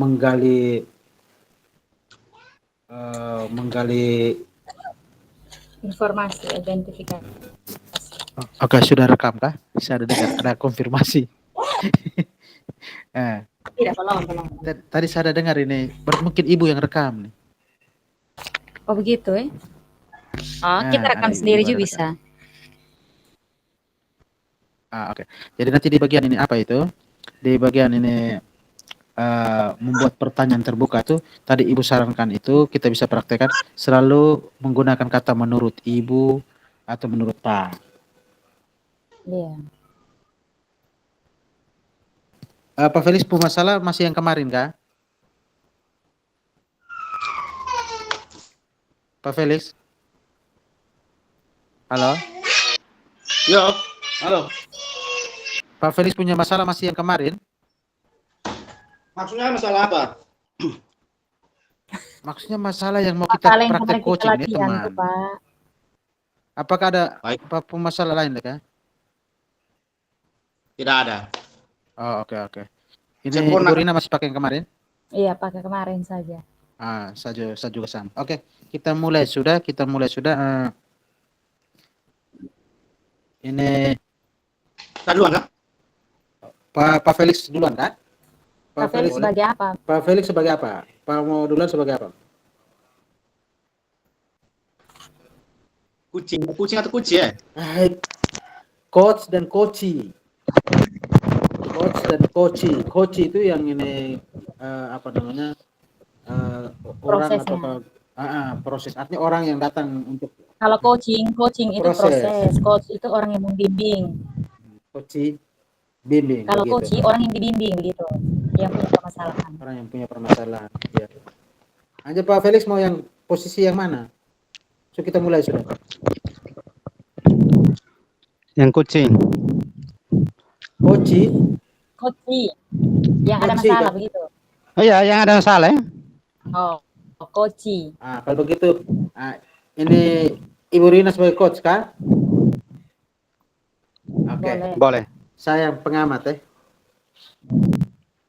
menggali informasi, identifikasi. Oke, sudah rekam kah? Saya ada dengar, ada konfirmasi. Tidak, tolong. Tadi saya ada dengar ini, mungkin ibu yang rekam nih. Oh begitu ya? Oh, kita rekam sendiri juga bisa. Oke. Jadi nanti di bagian ini apa itu? Di bagian ini membuat pertanyaan terbuka tuh tadi ibu sarankan itu kita bisa praktekkan selalu menggunakan kata menurut ibu atau menurut pak. Iya. Pak Felix pun masalah masih yang kemarin kah? Pak Felix? Halo? Yo, halo. Pak Felix punya masalah masih yang kemarin? Maksudnya masalah apa? Maksudnya masalah yang mau kita praktek coaching nih teman. Tuh, Pak. Apakah ada masalah lain kah? Tidak ada. Oh, oke. Ini Ibu Rina masih pakai yang kemarin? Iya, pakai kemarin saja. Saya juga sama. Oke, kita mulai sudah. Ini Saya duluan kan? Pak Felix duluan kan? Pak Felix sebagai apa? Pak Felix sebagai apa? Pak mau duluan sebagai apa? Kucing atau kuci ya? Coach dan coachi. Coachi itu yang ini apa namanya? Orang atau proses. Artinya orang yang datang untuk. Kalau coaching itu proses. Coach itu orang yang membimbing. Coachi bimbing. Kalau coachi orang yang dibimbing begitu. Yang punya permasalahan. Orang yang punya permasalahan. Ya. Aja Pak Felix mau yang posisi yang mana? So kita mulai sudah. Yang kucing. Coachi. Yang ada masalah begitu. Oh iya, yang ada masalah ya. Oh, coachi. Kalau begitu, ini Ibu Rina sebagai coach kah? Oke. Boleh. Saya yang pengamat ya.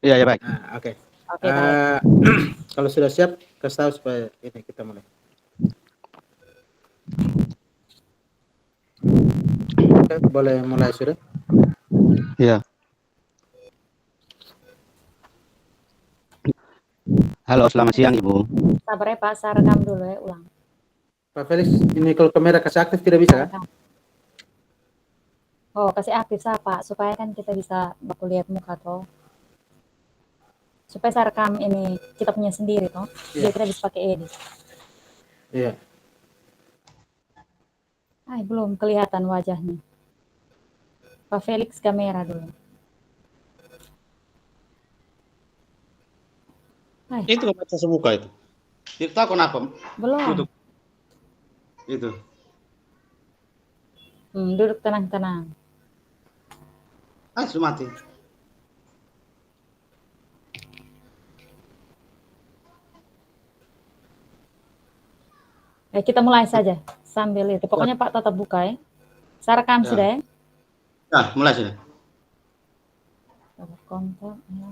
Iya, baik. Oke. Kalau sudah siap, kasih tahu supaya ini kita mulai. Oke, boleh mulai sudah? Iya. Halo, selamat siang Ibu. Sabar ya Pak, saya rekam dulu ya, ulang. Pak Felix, ini kalau kamera kasih aktif tidak bisa kan? Oh, kasih aktif saya Pak, supaya kan kita bisa baku lihat muka toh. Supaya saya rekam ini kita punya sendiri toh, biar kita bisa pakai edit. Iya. Belum kelihatan wajahnya. Pak Felix kamera dulu. Itu baca semuka itu. Tidak tahu kenapa. Belum. Itu. Duduk tenang-tenang. Sudah mati. Kita mulai saja sambil itu. Pokoknya Pak tetap buka ya. Saya rekam sudah ya. Mulai sudah. Kontak ya.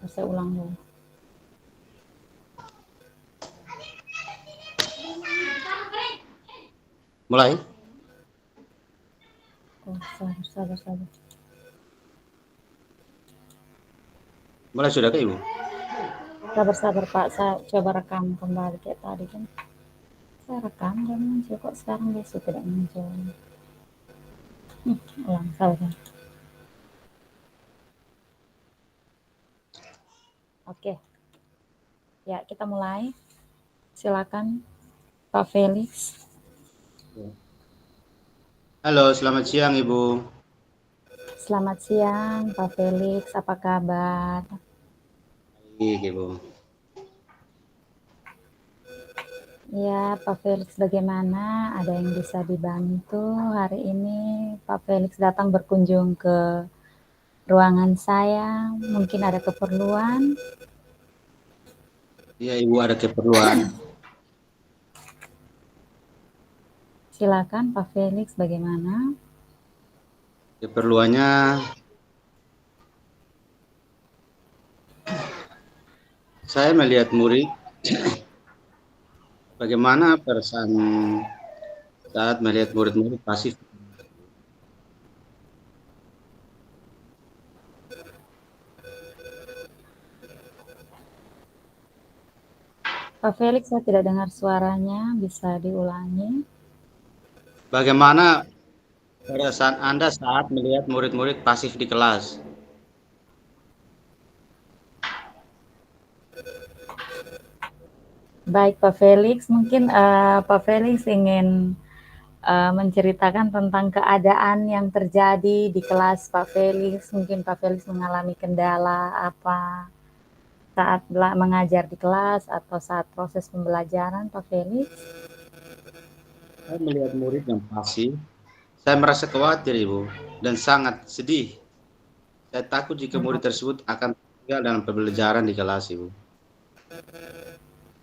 Saya ulang dulu. Mulai. Sabar. Mulai sudah ke Ibu? Sabar Pak, saya coba rekam kembali kayak tadi kan. Saya rekam dan muncul kok sekarang besok tidak muncul. Ulang sabar. Oke. Ya, kita mulai. Silakan Pak Felix. Halo, selamat siang Ibu. Selamat siang Pak Felix, apa kabar? Baik Ibu. Ya, Pak Felix bagaimana? Ada yang bisa dibantu hari ini? Pak Felix datang berkunjung ke ruangan saya, mungkin ada keperluan? Iya Ibu, ada keperluan. Silakan Pak Felix, bagaimana? Keperluannya Saya melihat murid bagaimana perasaan saat melihat murid-murid pasif. Pak Felix, saya tidak dengar suaranya, bisa diulangi? Bagaimana perasaan Anda saat melihat murid-murid pasif di kelas? Baik, Pak Felix, mungkin Pak Felix ingin menceritakan tentang keadaan yang terjadi di kelas Pak Felix. Mungkin Pak Felix mengalami kendala apa saat mengajar di kelas atau saat proses pembelajaran, Pak Felix? Saya melihat murid yang pasif, saya merasa khawatir, Ibu, dan sangat sedih. Saya takut jika murid tersebut akan tinggal dalam pembelajaran di kelas, Ibu.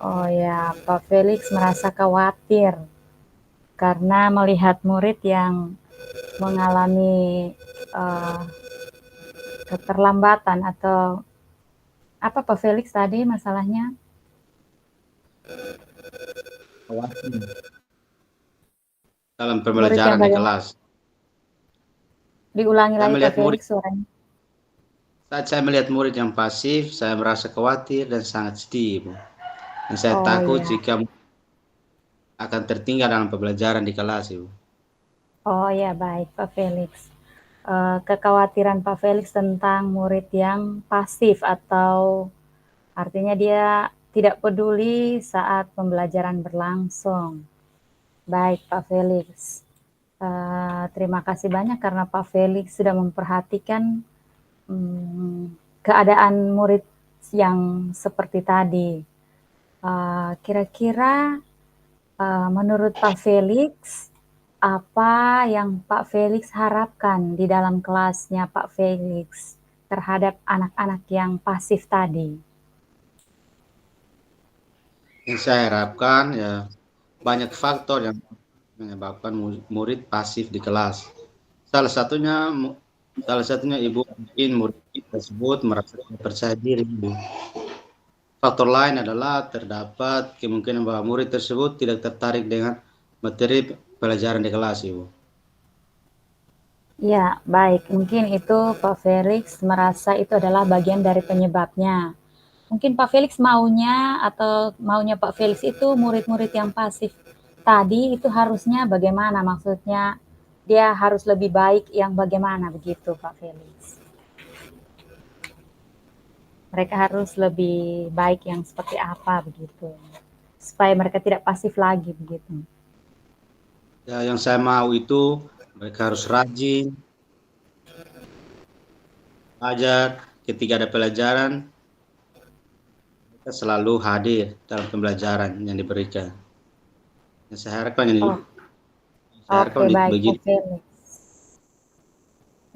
Oh ya, Pak Felix merasa khawatir karena melihat murid yang mengalami keterlambatan atau apa Pak Felix tadi masalahnya? Khawatir dalam Murid yang pembelajaran di bagaimana? kelas. Diulangi Saya lagi Pak melihat murid, Felix suaranya. saat saya melihat murid yang pasif, saya merasa khawatir dan sangat sedih, Ibu. Dan saya Oh takut ya, jika akan tertinggal dalam pembelajaran di kelas, Ibu. oh ya baik Pak Felix. Kekhawatiran Pak Felix tentang murid yang pasif atau artinya dia tidak peduli saat pembelajaran berlangsung. Baik Pak Felix. Terima kasih banyak karena Pak Felix sudah memperhatikan keadaan murid yang seperti tadi. Kira-kira menurut Pak Felix, apa yang Pak Felix harapkan di dalam kelasnya Pak Felix terhadap anak-anak yang pasif tadi? Yang saya harapkan ya banyak faktor yang menyebabkan murid pasif di kelas. Salah satunya Ibu mungkin murid tersebut merasa tidak percaya diri, Ibu. Faktor lain adalah terdapat kemungkinan bahwa murid tersebut tidak tertarik dengan materi pelajaran di kelas, Ibu. Ya, baik. Mungkin itu Pak Felix merasa itu adalah bagian dari penyebabnya. Mungkin Pak Felix maunya Pak Felix itu murid-murid yang pasif tadi itu harusnya bagaimana? Maksudnya dia harus lebih baik yang bagaimana begitu Pak Felix? Mereka harus lebih baik yang seperti apa begitu? Supaya mereka tidak pasif lagi begitu. Ya, yang saya mau itu mereka harus rajin, ajar ketika ada pelajaran, mereka selalu hadir dalam pembelajaran yang diberikan. Yang saya harapkan Oh, oke baik Pak begitu. Felix.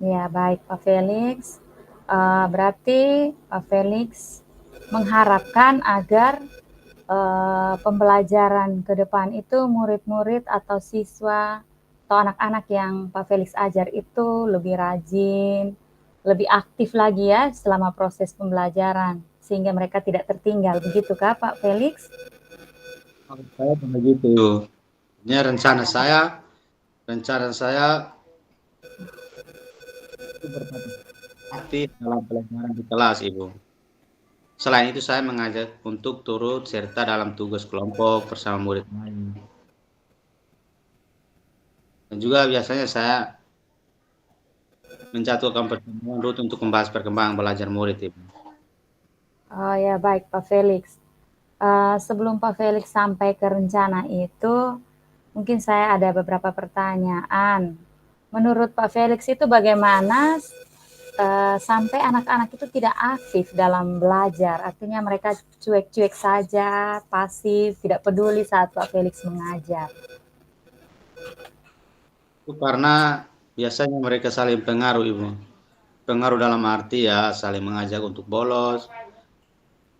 Ya baik Pak Felix. Berarti Pak Felix mengharapkan agar pembelajaran ke depan itu murid-murid atau siswa atau anak-anak yang Pak Felix ajar itu lebih rajin, lebih aktif lagi ya selama proses pembelajaran sehingga mereka tidak tertinggal. Begitukah Pak Felix? Saya begitu. Ini rencana saya itu aktif dalam pelajaran di kelas, Ibu. Selain itu saya mengajak untuk turut serta dalam tugas kelompok bersama murid lain. Dan juga biasanya saya menjatuhkan pertemuan rutin untuk membahas perkembangan belajar murid, Ibu. Oh ya baik Pak Felix. Sebelum Pak Felix sampai ke rencana itu, mungkin saya ada beberapa pertanyaan. Menurut Pak Felix itu bagaimana sampai anak-anak itu tidak aktif dalam belajar? Artinya mereka cuek-cuek saja, pasif, tidak peduli saat Pak Felix mengajar. Itu karena biasanya mereka saling pengaruh, Ibu. Pengaruh dalam arti ya saling mengajak untuk bolos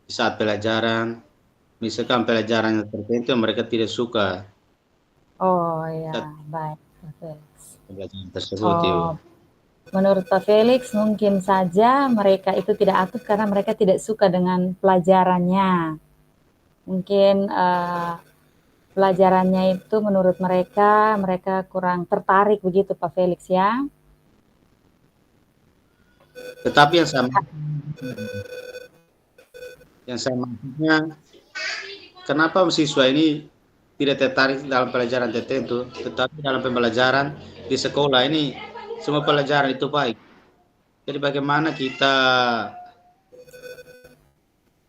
di saat pelajaran. Misalkan pelajarannya tertentu mereka tidak suka Oh ya, saat baik Pak Felix. pelajaran tersebut, Ibu. Oh, menurut Pak Felix mungkin saja mereka itu tidak aktif karena mereka tidak suka dengan pelajarannya. Mungkin pelajarannya itu menurut mereka kurang tertarik begitu Pak Felix ya. Tetapi yang saya maksudnya, kenapa siswa ini tidak tertarik dalam pelajaran tertentu, tetapi dalam pembelajaran di sekolah ini semua pelajaran itu baik. Jadi bagaimana kita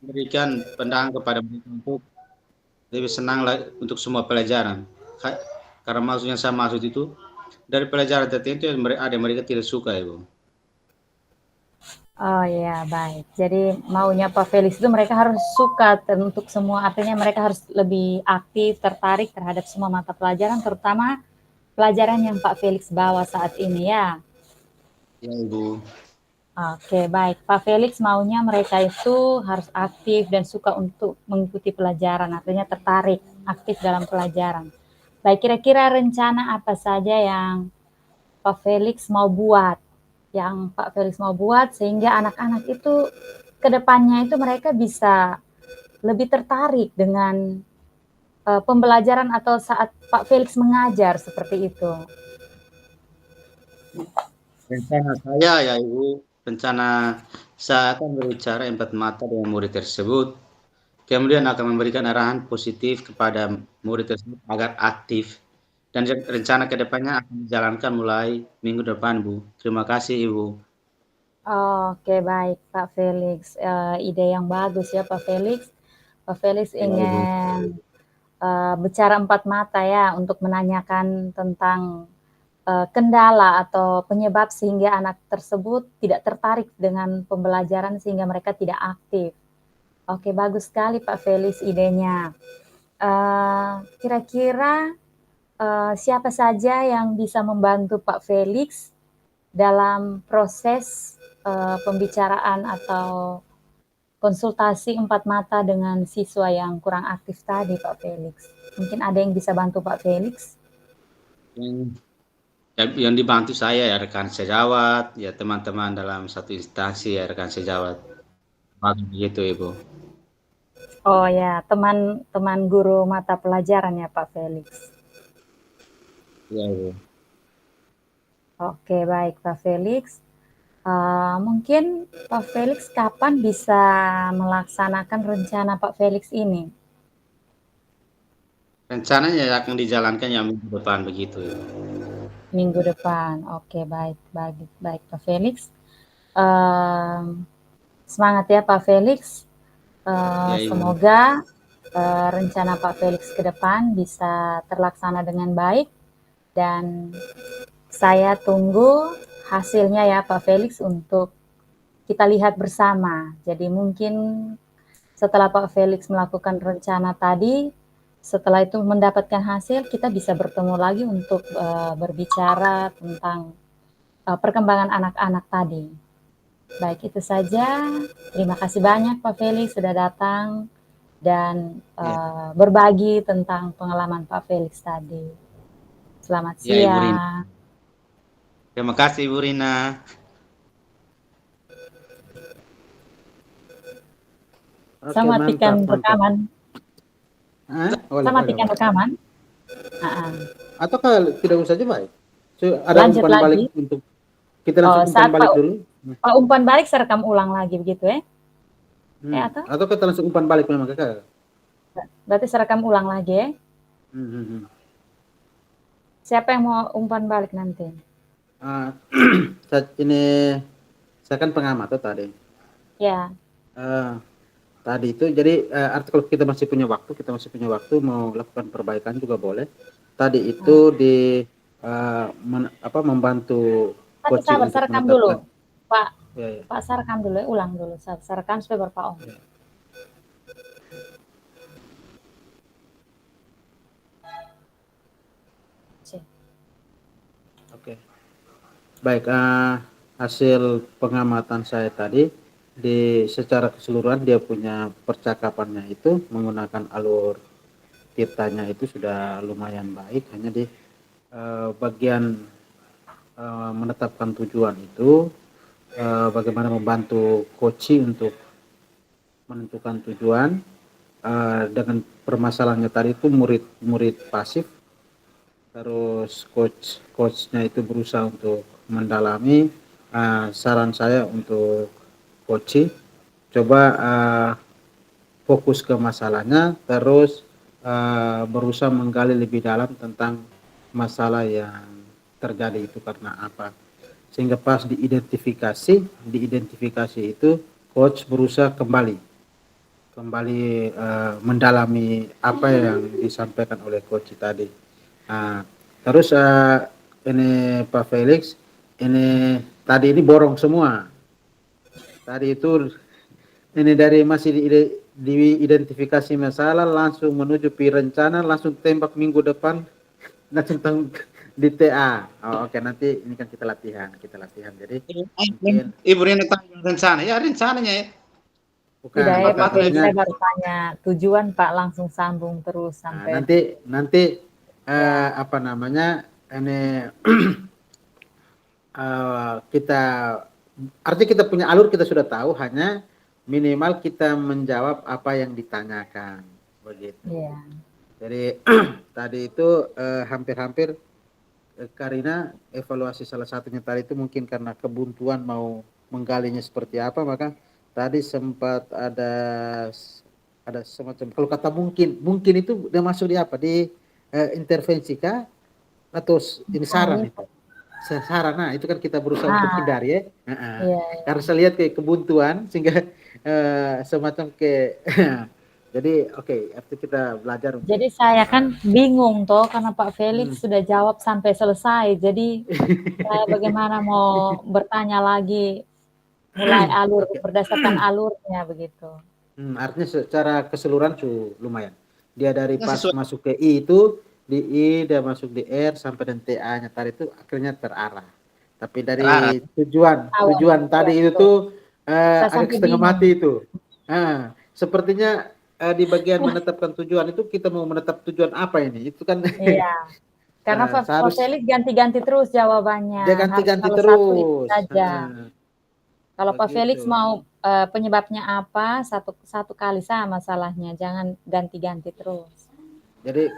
berikan pandangan kepada mereka untuk lebih senang untuk semua pelajaran. Karena maksudnya saya maksud itu dari pelajaran tertentu ada mereka tidak suka, Ibu. Oh ya, baik. Jadi maunya Pak Felix itu mereka harus suka untuk semua, artinya mereka harus lebih aktif, tertarik terhadap semua mata pelajaran, terutama pelajaran yang Pak Felix bawa saat ini ya. Ya, Ibu. Oke, baik. Pak Felix maunya mereka itu harus aktif dan suka untuk mengikuti pelajaran, artinya tertarik, aktif dalam pelajaran. Baik, kira-kira rencana apa saja yang Pak Felix mau buat? Yang Pak Felix mau buat sehingga anak-anak itu ke depannya itu mereka bisa lebih tertarik dengan pembelajaran atau saat Pak Felix mengajar seperti itu. Rencana saya ya, Ibu, rencana saya akan berbicara 4 mata dengan murid tersebut. Kemudian akan memberikan arahan positif kepada murid tersebut agar aktif. Dan rencana kedepannya akan dijalankan mulai minggu depan, Bu. Terima kasih, Ibu. Oke, baik Pak Felix. Ide yang bagus ya Pak Felix. Pak Felix Ya, Ibu. ingin bicara 4 mata ya untuk menanyakan tentang kendala atau penyebab sehingga anak tersebut tidak tertarik dengan pembelajaran sehingga mereka tidak aktif. Oke, bagus sekali Pak Felix idenya. Kira-kira siapa saja yang bisa membantu Pak Felix dalam proses pembicaraan atau konsultasi 4 mata dengan siswa yang kurang aktif tadi Pak Felix? Mungkin ada yang bisa bantu Pak Felix? Yang dibantu saya ya rekan sejawat, ya teman-teman dalam satu instansi ya rekan sejawat. Begitu, Ibu. Oh ya, teman-teman guru mata pelajaran ya Pak Felix. Ya, Ibu. Oke, baik Pak Felix. Mungkin Pak Felix kapan bisa melaksanakan rencana Pak Felix ini? Rencananya akan dijalankan yang minggu depan begitu, Ibu. Minggu depan. Oke, baik Pak Felix. Semangat ya Pak Felix. Ya, Ibu. Semoga rencana Pak Felix ke depan bisa terlaksana dengan baik dan saya tunggu hasilnya ya Pak Felix untuk kita lihat bersama. Jadi mungkin setelah Pak Felix melakukan rencana tadi, setelah itu mendapatkan hasil, kita bisa bertemu lagi untuk berbicara tentang perkembangan anak-anak tadi. Baik, itu saja. Terima kasih banyak Pak Felix sudah datang dan berbagi tentang pengalaman Pak Felix tadi. Selamat Ya, Ibu Rina. siang. Terima kasih, Ibu Rina. Saya matikan rekaman. Saya matikan rekaman. Atau kalau tidak usah aja baik. Ada Lanjut umpan lagi. balik untuk kita langsung umpan balik dulu. Pak umpan balik saya rekam ulang lagi begitu ya? Atau kita langsung umpan balik memang kakak? Berarti saya rekam ulang lagi ya? Siapa yang mau umpan balik nanti? Ini saya kan pengamat tuh tadi. Ya. Tadi itu jadi artikel kita masih punya waktu mau lakukan perbaikan juga boleh. Tadi itu membantu coaching. Sabar, saya rekam dulu, Pak. Ya. Pak, saya rekam dulu ya, ulang dulu. Saya rekam supaya Pak Om. Ya. Oke. Baik, hasil pengamatan saya tadi secara keseluruhan dia punya percakapannya itu menggunakan alur tirtanya itu sudah lumayan baik, hanya di bagian menetapkan tujuan itu, bagaimana membantu coach untuk menentukan tujuan, dengan permasalahannya tadi itu murid pasif, terus coachnya itu berusaha untuk mendalami. Saran saya untuk coach, coba fokus ke masalahnya, terus berusaha menggali lebih dalam tentang masalah yang terjadi itu karena apa, sehingga pas diidentifikasi itu coach berusaha kembali mendalami apa yang disampaikan oleh coach tadi. Terus ini Pak Felix, ini tadi ini borong semua. Tadi itu ini dari masih diidentifikasi masalah langsung menuju rencana, langsung tembak minggu depan langsung di TA. Oh, oke, nanti ini kan kita latihan. Jadi mungkin Ibu Rina tanya rencana, ya rencananya ya. bukan Tidak ya Pak Felix, maksudnya, saya baru tanya tujuan Pak, langsung sambung terus sampai nanti ya. apa namanya ini kita artinya kita punya alur, kita sudah tahu, hanya minimal kita menjawab apa yang ditanyakan begitu. Iya. Jadi tadi itu hampir-hampir Karina evaluasi salah satunya tadi itu mungkin karena kebuntuan mau menggalinya seperti apa, maka tadi sempat ada semacam, kalau kata mungkin itu udah masuk di apa, di intervensi kah atau ini saran itu? Saran, nah itu kan kita berusaha untuk hindari ya. Iya. Karena saya lihat kayak kebuntuan sehingga semacam kayak jadi oke, artinya kita belajar untuk Jadi saya kan bingung toh karena Pak Felix sudah jawab sampai selesai. Jadi saya bagaimana mau bertanya lagi, mulai alur oke. berdasarkan alurnya begitu. Artinya secara keseluruhan lumayan. Dia dari Ya, pas sesuai. masuk ke I itu, di I dia masuk di R sampai dan TA-nya tadi itu akhirnya terarah. Tapi dari Terarah. tujuan tadi itu tuh Saya agak sampai setengah bingung. mati itu. Sepertinya di bagian menetapkan tujuan itu kita mau menetap tujuan apa ini? Itu kan Iya. Karena Pak Felix ganti-ganti terus jawabannya. dia Harus ganti-ganti kalau satu itu terus. saja. Kalau Pak Felix Begitu. mau penyebabnya apa, satu kali sama masalahnya, jangan ganti-ganti terus. Jadi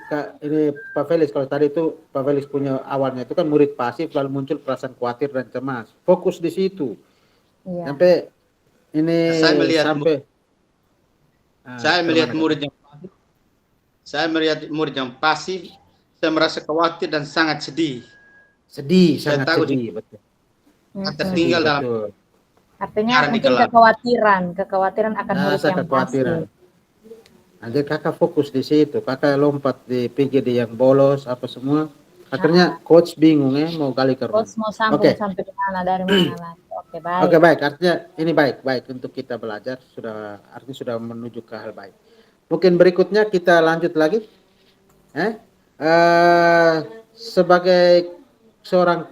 ini Pak Felix, kalau tadi itu Pak Felix punya awalnya itu kan murid pasif, lalu muncul perasaan khawatir dan cemas. Fokus di situ. Iya. Sampai ini Saya melihat saya melihat murid yang pasif. Saya melihat murid yang pasif, saya merasa khawatir dan sangat sedih. Sedih, Saya sangat takut sedih, betul. tertinggal dalam Betul. Artinya Karena di mungkin kelas. kekhawatiran akan murid Rasa yang kekhawatiran. pasif. Jadi kakak fokus di situ, kakak lompat di PGD yang bolos apa semua. Akhirnya coach bingung ya mau gali ke Terus rumah. mau sambung sampai di mana, dari mana lagi. Oke, baik. Oke, baik. Artinya ini baik untuk kita belajar, artinya sudah menuju ke hal baik. Mungkin berikutnya kita lanjut lagi. Sebagai seorang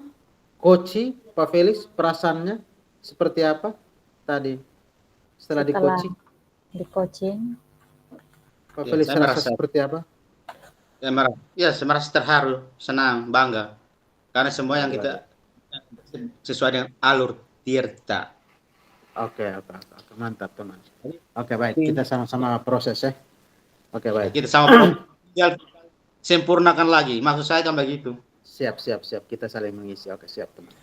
coach, Pak Felix, perasaannya seperti apa tadi setelah di coaching? Di coaching. Pak Felix merasa seperti apa? Saya merasa terharu, senang, bangga. Karena semua yang kita sesuai dengan alur tirta. Oke, mantap teman. Oke, baik, kita sama-sama proses ya. Oke, baik. Kita sama sempurnakan lagi. Maksud saya kan begitu. Siap. Kita saling mengisi. Oke, siap teman.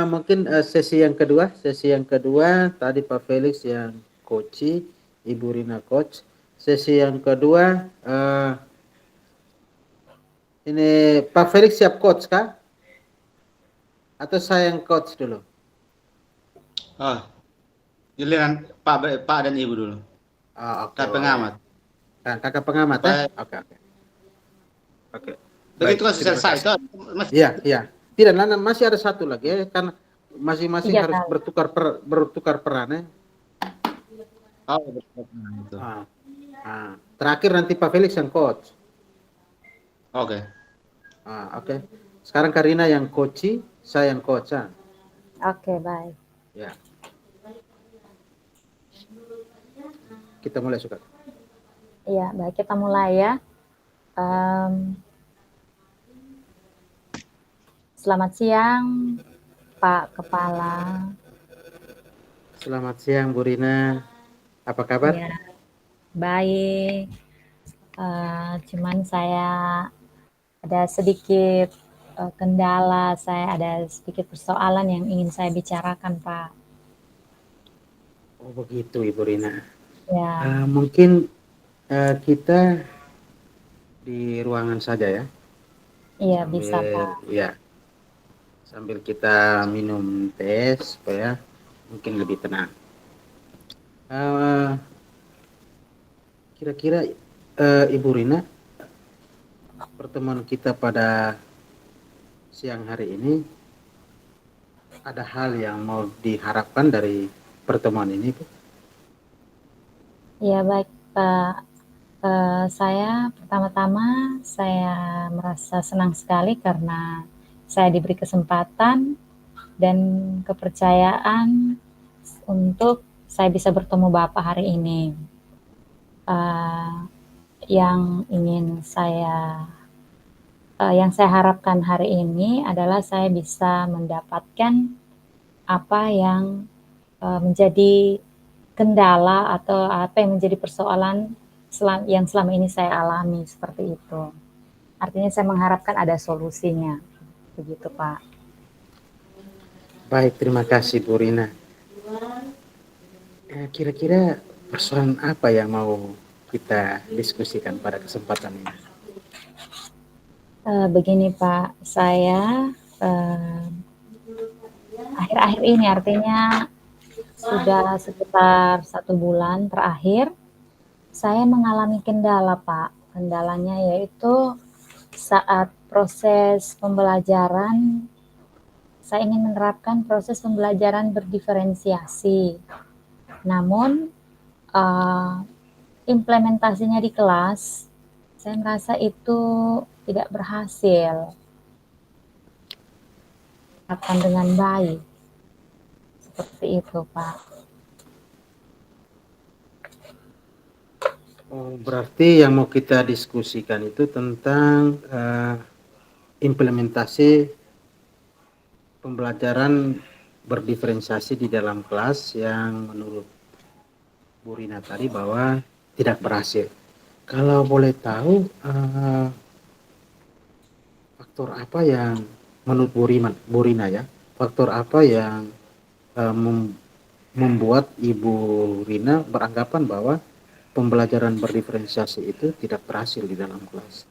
Mungkin sesi yang kedua tadi Pak Felix yang coach, Ibu Rina coach. Sesi yang kedua ini Pak Felix siap coach kah? Atau saya yang coach dulu? Giliran Pak dan Ibu dulu. Oke. Pengamat. Kakak pengamat ya? Oke. Begitu kan selesai. Iya. Tidak, Nana, masih ada satu lagi ya, karena masing-masing harus bertukar peran ya. Betul. Terakhir nanti Pak Felix yang coach. Oke. Oke. Sekarang Karina yang coach, saya yang coach. Oke, baik. Ya. Kita mulai suka. Iya, baik, kita mulai ya. Selamat siang, Pak Kepala. Selamat siang Bu Rina, apa kabar? Ya, baik. Cuman saya ada sedikit kendala, saya ada sedikit persoalan yang ingin saya bicarakan, Pak. Oh begitu Ibu Rina. Ya, Mungkin kita di ruangan saja ya, iya bisa, sambil Pak. ya sambil kita minum teh supaya mungkin lebih tenang. Eh, Kira-kira Ibu Rina, pertemuan kita pada siang hari ini ada hal yang mau diharapkan dari pertemuan ini, Bu? Ya, baik, Pak. Saya pertama-tama saya merasa senang sekali karena saya diberi kesempatan dan kepercayaan untuk saya bisa bertemu Bapak hari ini. Yang ingin yang saya harapkan hari ini adalah saya bisa mendapatkan apa yang menjadi kendala atau apa yang menjadi persoalan yang selama ini saya alami seperti itu. Artinya saya mengharapkan ada solusinya, begitu Pak. Baik, terima kasih Bu Rina. Kira-kira persoalan apa yang mau kita diskusikan pada kesempatan ini? Begini Pak, saya akhir-akhir ini artinya sudah sekitar 1 bulan terakhir, saya mengalami kendala Pak. Kendalanya yaitu saat proses pembelajaran, saya ingin menerapkan proses pembelajaran berdiferensiasi. Namun, implementasinya di kelas, saya merasa itu tidak berhasil akan dengan baik. Seperti itu, Pak. Oh, berarti yang mau kita diskusikan itu tentang implementasi pembelajaran berdiferensiasi di dalam kelas yang menurut Bu Rina tadi bahwa tidak berhasil. Kalau boleh tahu, faktor apa yang menurut Bu Rina ya, faktor apa yang membuat Ibu Rina beranggapan bahwa pembelajaran berdiferensiasi itu tidak berhasil di dalam kelas?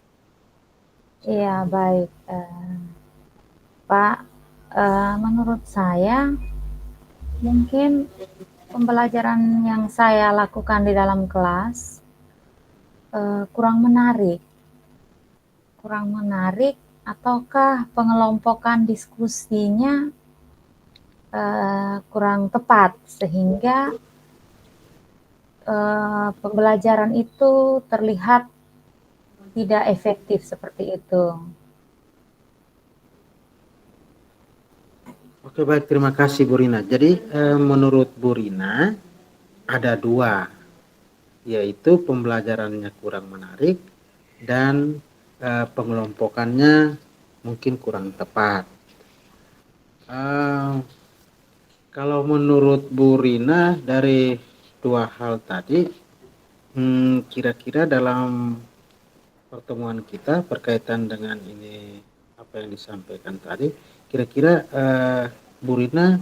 Iya, baik. Pak, menurut saya mungkin pembelajaran yang saya lakukan di dalam kelas kurang menarik ataukah pengelompokan diskusinya kurang tepat sehingga pembelajaran itu terlihat tidak efektif seperti itu. Oke, baik, terima kasih Bu Rina. Jadi menurut Bu Rina ada dua, yaitu pembelajarannya kurang menarik dan pengelompokannya mungkin kurang tepat. Kalau menurut Bu Rina dari dua hal tadi, kira-kira dalam pertemuan kita berkaitan dengan ini apa yang disampaikan tadi, kira-kira Bu Rina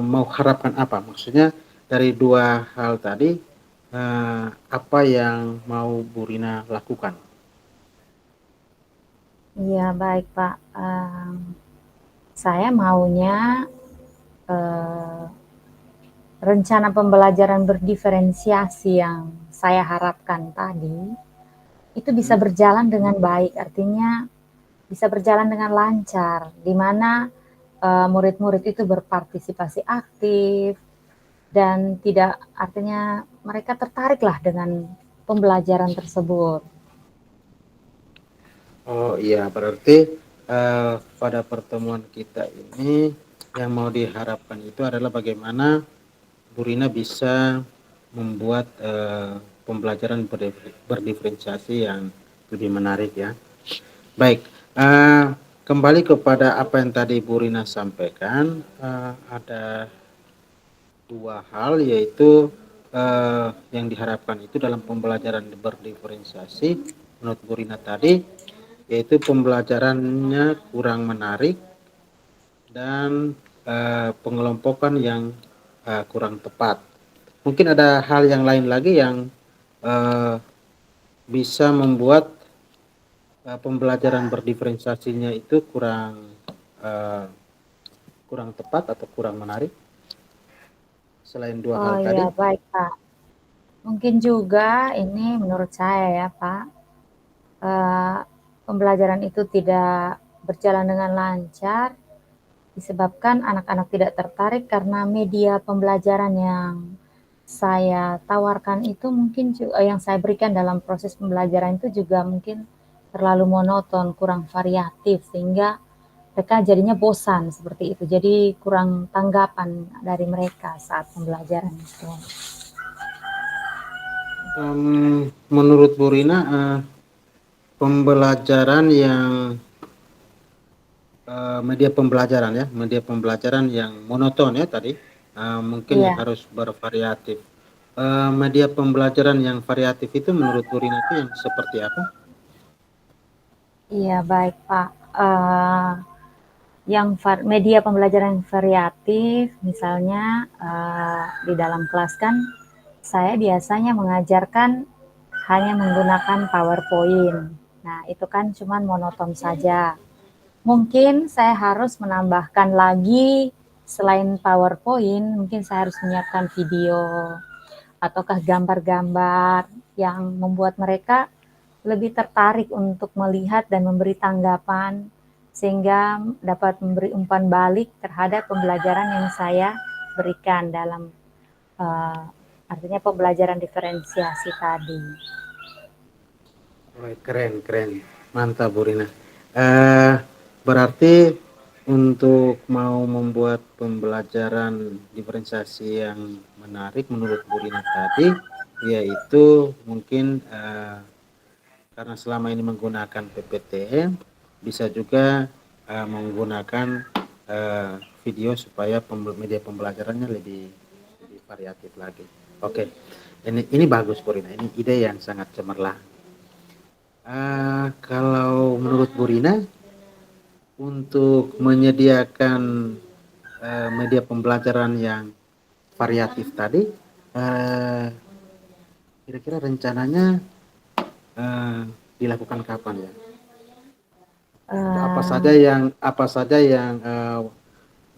mau harapkan apa? Maksudnya dari dua hal tadi, apa yang mau Bu Rina lakukan? Iya, baik Pak. Saya maunya rencana pembelajaran berdiferensiasi yang saya harapkan tadi itu bisa berjalan dengan baik, artinya bisa berjalan dengan lancar, di mana murid-murid itu berpartisipasi aktif dan tidak, artinya mereka tertariklah dengan pembelajaran tersebut. Oh iya, berarti pada pertemuan kita ini yang mau diharapkan itu adalah bagaimana Bu Rina bisa membuat pembelajaran berdiferensiasi yang lebih menarik ya. Baik, kembali kepada apa yang tadi Bu Rina sampaikan, ada dua hal, yaitu yang diharapkan itu dalam pembelajaran berdiferensiasi menurut Bu Rina tadi, yaitu pembelajarannya kurang menarik dan pengelompokan yang kurang tepat. Mungkin ada hal yang lain lagi yang bisa membuat pembelajaran berdiferensiasinya itu kurang tepat atau kurang menarik selain dua hal Oh tadi. ya, baik Pak. Mungkin juga ini menurut saya ya Pak, pembelajaran itu tidak berjalan dengan lancar disebabkan anak-anak tidak tertarik karena media pembelajaran yang saya tawarkan itu mungkin yang saya berikan dalam proses pembelajaran itu juga mungkin terlalu monoton, kurang variatif sehingga mereka jadinya bosan seperti itu. Jadi kurang tanggapan dari mereka saat pembelajaran itu. Menurut Bu Rina, pembelajaran yang media pembelajaran yang monoton ya tadi, mungkin yang Iya, harus bervariatif. Media pembelajaran yang variatif itu menurut Bu Rina itu yang seperti apa? iya baik Pak. Yang media pembelajaran yang variatif, misalnya di dalam kelas kan saya biasanya mengajarkan hanya menggunakan PowerPoint. Nah, itu kan cuman monoton saja. Mungkin saya harus menambahkan lagi selain PowerPoint, mungkin saya harus menyiapkan video ataukah gambar-gambar yang membuat mereka lebih tertarik untuk melihat dan memberi tanggapan sehingga dapat memberi umpan balik terhadap pembelajaran yang saya berikan dalam artinya pembelajaran diferensiasi tadi. Oh, keren, mantap Bu Rina. Eh, Berarti untuk mau membuat pembelajaran diferensiasi yang menarik menurut Bu Rina tadi, yaitu mungkin karena selama ini menggunakan PPT, bisa juga menggunakan video supaya media pembelajarannya lebih variatif lagi. Oke, ini bagus Bu Rina, ini ide yang sangat cemerlang. Kalau menurut Bu Rina, untuk menyediakan media pembelajaran yang variatif tadi, kira-kira rencananya dilakukan kapan ya? Atau apa saja yang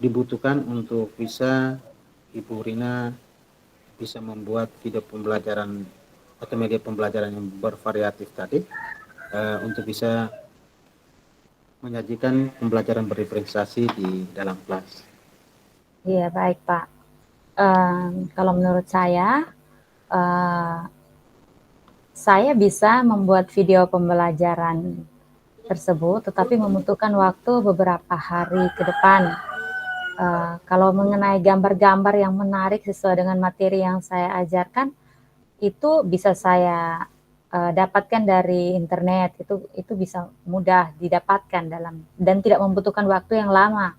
dibutuhkan untuk bisa Ibu Rina bisa membuat video pembelajaran atau media pembelajaran yang bervariatif tadi, untuk bisa menyajikan pembelajaran berdiferensiasi di dalam kelas. Iya baik Pak. Kalau menurut saya bisa membuat video pembelajaran tersebut, tetapi membutuhkan waktu beberapa hari ke depan. Kalau mengenai gambar-gambar yang menarik sesuai dengan materi yang saya ajarkan, itu bisa saya dapatkan dari internet. Itu bisa mudah didapatkan dan tidak membutuhkan waktu yang lama.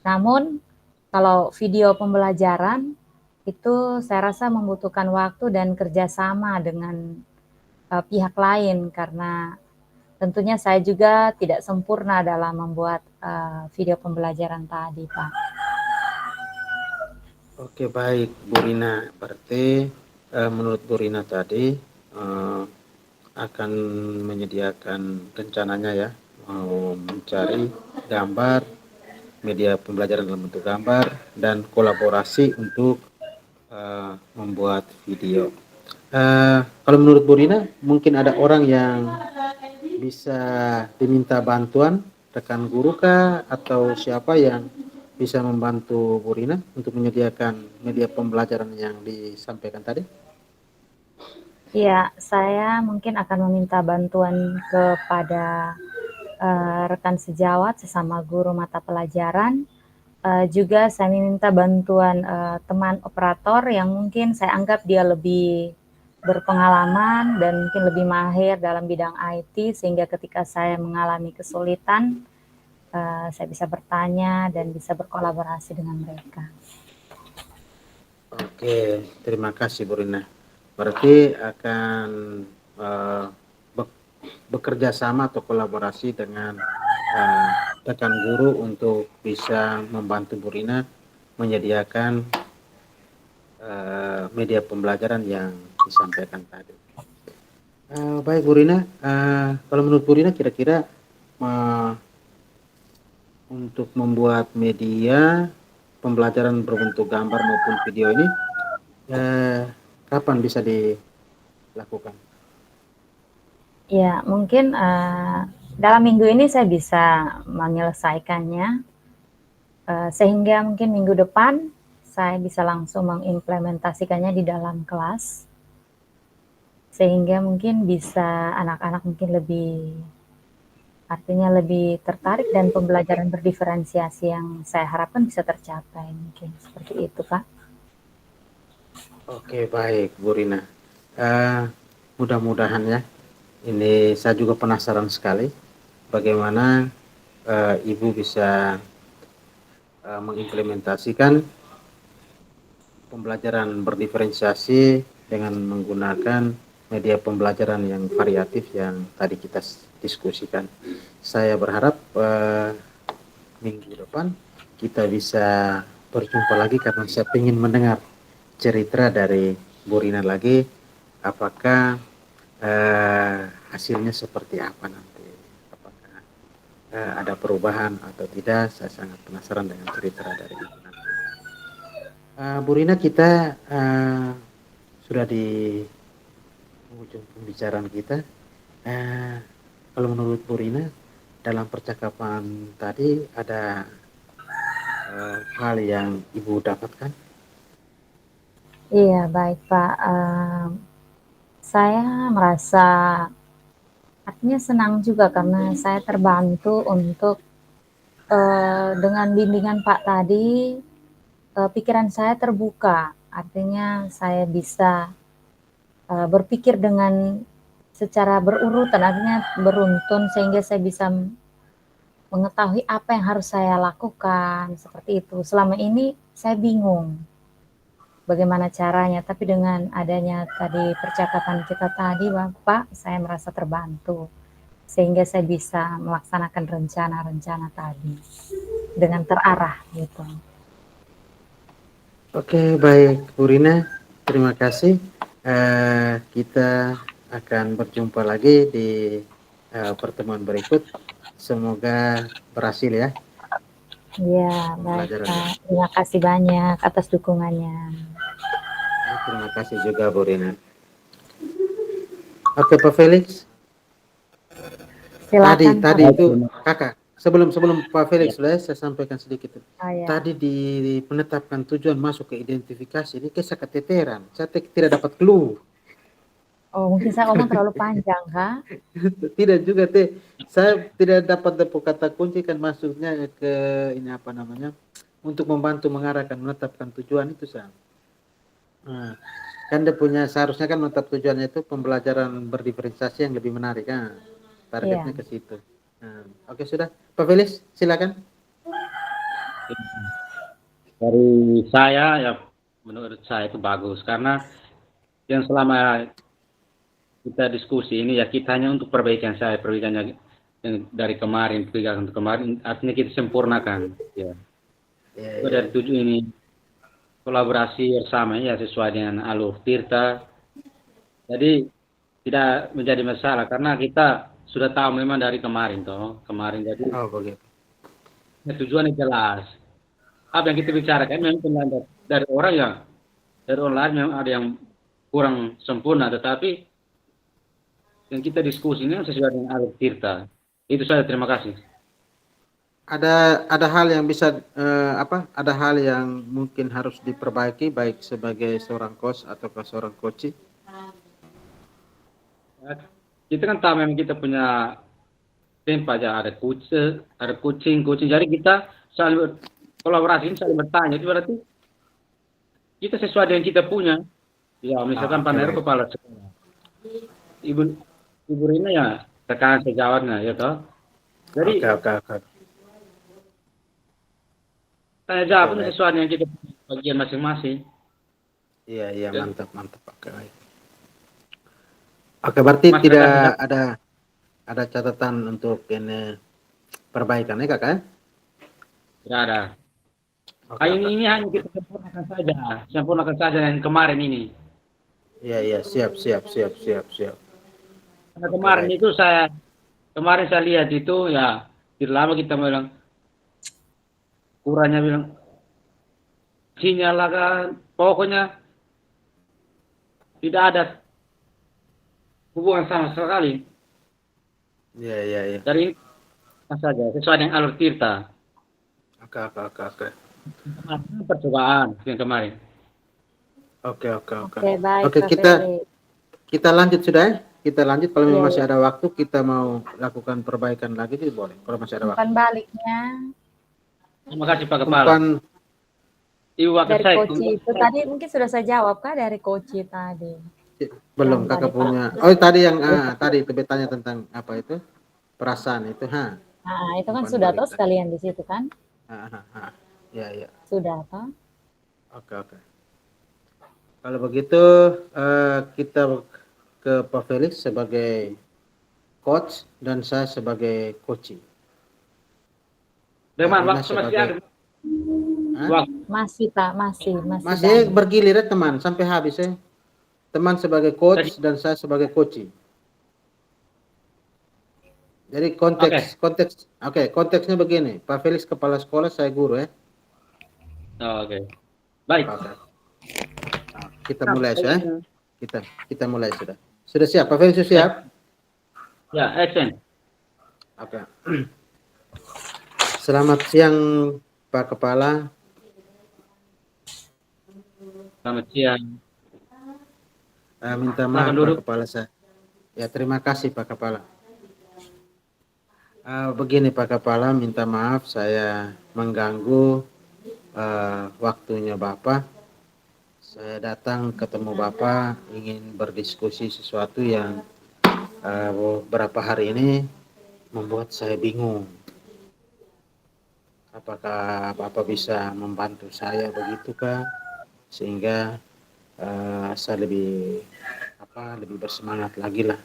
Namun kalau video pembelajaran itu saya rasa membutuhkan waktu dan kerjasama dengan pihak lain karena tentunya saya juga tidak sempurna dalam membuat video pembelajaran tadi, Pak. Oke, baik Bu Rina. Berarti menurut Bu Rina tadi akan menyediakan rencananya ya, mau mencari gambar, media pembelajaran dalam bentuk gambar, dan kolaborasi untuk membuat video. Kalau menurut Bu Rina, mungkin ada orang yang bisa diminta bantuan, rekan guru kah atau siapa yang bisa membantu Bu Rina untuk menyediakan media pembelajaran yang disampaikan tadi? Ya, saya mungkin akan meminta bantuan kepada rekan sejawat sesama guru mata pelajaran. Juga saya minta bantuan teman operator yang mungkin saya anggap dia lebih berpengalaman dan mungkin lebih mahir dalam bidang IT sehingga ketika saya mengalami kesulitan saya bisa bertanya dan bisa berkolaborasi dengan mereka. Oke, terima kasih Bu Rina. Berarti akan eh, bekerja sama atau kolaborasi dengan rekan guru untuk bisa membantu Bu Rina menyediakan media pembelajaran yang disampaikan tadi. Baik Bu Rina, kalau menurut Bu Rina kira-kira untuk membuat media pembelajaran berbentuk gambar maupun video ini kapan bisa dilakukan? Ya, mungkin dalam minggu ini saya bisa menyelesaikannya, sehingga mungkin minggu depan saya bisa langsung mengimplementasikannya di dalam kelas, sehingga mungkin bisa anak-anak mungkin artinya lebih tertarik dan pembelajaran berdiferensiasi yang saya harapkan bisa tercapai, mungkin seperti itu, Pak. Oke, baik Bu Rina. Mudah-mudahan ya. Ini saya juga penasaran sekali bagaimana Ibu bisa mengimplementasikan pembelajaran berdiferensiasi dengan menggunakan media pembelajaran yang variatif yang tadi kita diskusikan. Saya berharap minggu depan kita bisa berjumpa lagi karena saya ingin mendengar cerita dari Bu Rina lagi, apakah hasilnya seperti apa nanti, apakah ada perubahan atau tidak. Saya sangat penasaran dengan cerita dari Ibu nanti. Bu Rina, kita sudah di ujung pembicaraan kita. Kalau menurut Bu Rina, dalam percakapan tadi ada hal yang Ibu dapatkan? Iya, baik Pak. Saya merasa artinya senang juga karena saya terbantu untuk dengan bimbingan Pak tadi, pikiran saya terbuka. Artinya saya bisa berpikir dengan secara berurutan, artinya beruntun, sehingga saya bisa mengetahui apa yang harus saya lakukan, seperti itu. Selama ini saya bingung bagaimana caranya, tapi dengan adanya tadi percakapan kita tadi, Bapak, saya merasa terbantu, sehingga saya bisa melaksanakan rencana-rencana tadi dengan terarah gitu. Oke, baik Bu Rina, terima kasih. Kita akan berjumpa lagi di pertemuan berikut. Semoga berhasil ya. Iya, baik Pak. Terima kasih banyak atas dukungannya. Terima kasih juga Bu Rina. Oke Pak Felix. Silakan Tadi Pak. itu kakak. Sebelum Pak Felix saya sampaikan sedikit. Oh, ya. Tadi penetapkan tujuan masuk ke identifikasi ini saya keteteran. Saya tidak dapat clue. Oh, mungkin saya ngomong terlalu panjang, Kak? Tidak juga saya tidak dapat kata kunci kan masuknya ke ini apa namanya untuk membantu mengarahkan menetapkan tujuan itu saya. Nah, kan dia punya seharusnya kan menetap tujuannya itu pembelajaran berdiferensiasi yang lebih menarik kan. Targetnya ke situ. Nah, oke sudah. Pak Felix, silakan. Dari saya ya menurut saya itu bagus karena yang selama kita diskusi ini ya kita hanya untuk perbaikan yang dari kemarin artinya kita sempurnakan ya. Dari tujuh ini kolaborasi bersama ya sesuai dengan alur Tirta. Jadi tidak menjadi masalah karena kita sudah tahu memang dari kemarin jadi begitu. Ya, tujuannya jelas. Apa yang kita bicarakan memang dari orang lain memang ada yang kurang sempurna, tetapi yang kita diskusinya sesuai dengan alur Tirta. Itu saja, terima kasih. Ada hal yang bisa ada hal yang mungkin harus diperbaiki baik sebagai seorang coach atau seorang coach. Kita kan tahu memang kita punya tim aja, ada coaching. Jadi kita saling kolaborasi, saling bertanya. Itu berarti kita sesuai dengan kita punya. Ya, misalkan Panero kepala sekolah. Ibu Rina ya rekan sejawatnya ya toh. Jadi Tanya jawab Oke, ini baik. sesuai yang kita bagian masing-masing. Iya, iya, Ya. mantap, mantap. Oke, baik. Oke, berarti Mas tidak Kakak sudah ada catatan untuk ini perbaikan ya, Kakak? tidak ada. Oke, oke. Ini hanya kita sempurnakan saja yang kemarin ini. Iya, iya, siap, siap, siap, siap, siap. Karena Oke, baik. kemarin saya lihat itu ya, tidak lama kita bilang kurangnya bilang sinyal lah kan, pokoknya tidak ada hubungan sama sekali. Iya, iya, iya. Dari ini saja sesuai dengan alur Tirta. Oke, oke, oke, oke. Kemarin percobaan yang kemarin. Oke, oke, oke. Oke, baik Oke, Pak kita Felix. kita lanjut sudah ya. Kita lanjut kalau Iya, memang iya. masih ada waktu kita mau lakukan perbaikan lagi sih boleh kalau masih ada waktu. Umpan baliknya Terima kasih Pak Kepala. Umpan Ibu wakil dari saya. Koci itu tadi mungkin sudah saya jawab Kak dari Koci tadi. belum Yang Kakak tadi Pak. punya. Oh, tadi yang tadi itu bertanya tentang apa itu? Perasaan itu, Nah, itu kan umpan sudah balik tahu tadi. sekalian di situ kan? Ya, ya. Sudah toh? Oke, oke. Kalau begitu kita ke Pak Felix sebagai coach dan saya sebagai coach. Dengan Karina waktu masih ada. sebagai Hah? Waktu. Masih Pak, masih Masih banyak. bergilir ya teman sampai habis ya. Teman sebagai coach dan saya sebagai coach. Jadi konteksnya begini. Pak Felix kepala sekolah, saya guru ya. Oke. Baik. Oke. Nah, kita mulai ya. Kita mulai sudah. Sudah siap? Pak Felix sudah siap? Ya, action. Oke. Selamat siang Pak Kepala. Selamat siang. Minta maaf Pak Kepala saya. Ya, terima kasih Pak Kepala. Begini Pak Kepala, minta maaf saya mengganggu waktunya Bapak. Saya datang ketemu Bapak ingin berdiskusi sesuatu yang beberapa hari ini membuat saya bingung. Apakah Bapak bisa membantu saya begitu Kak? Sehingga saya lebih bersemangat lagi lah.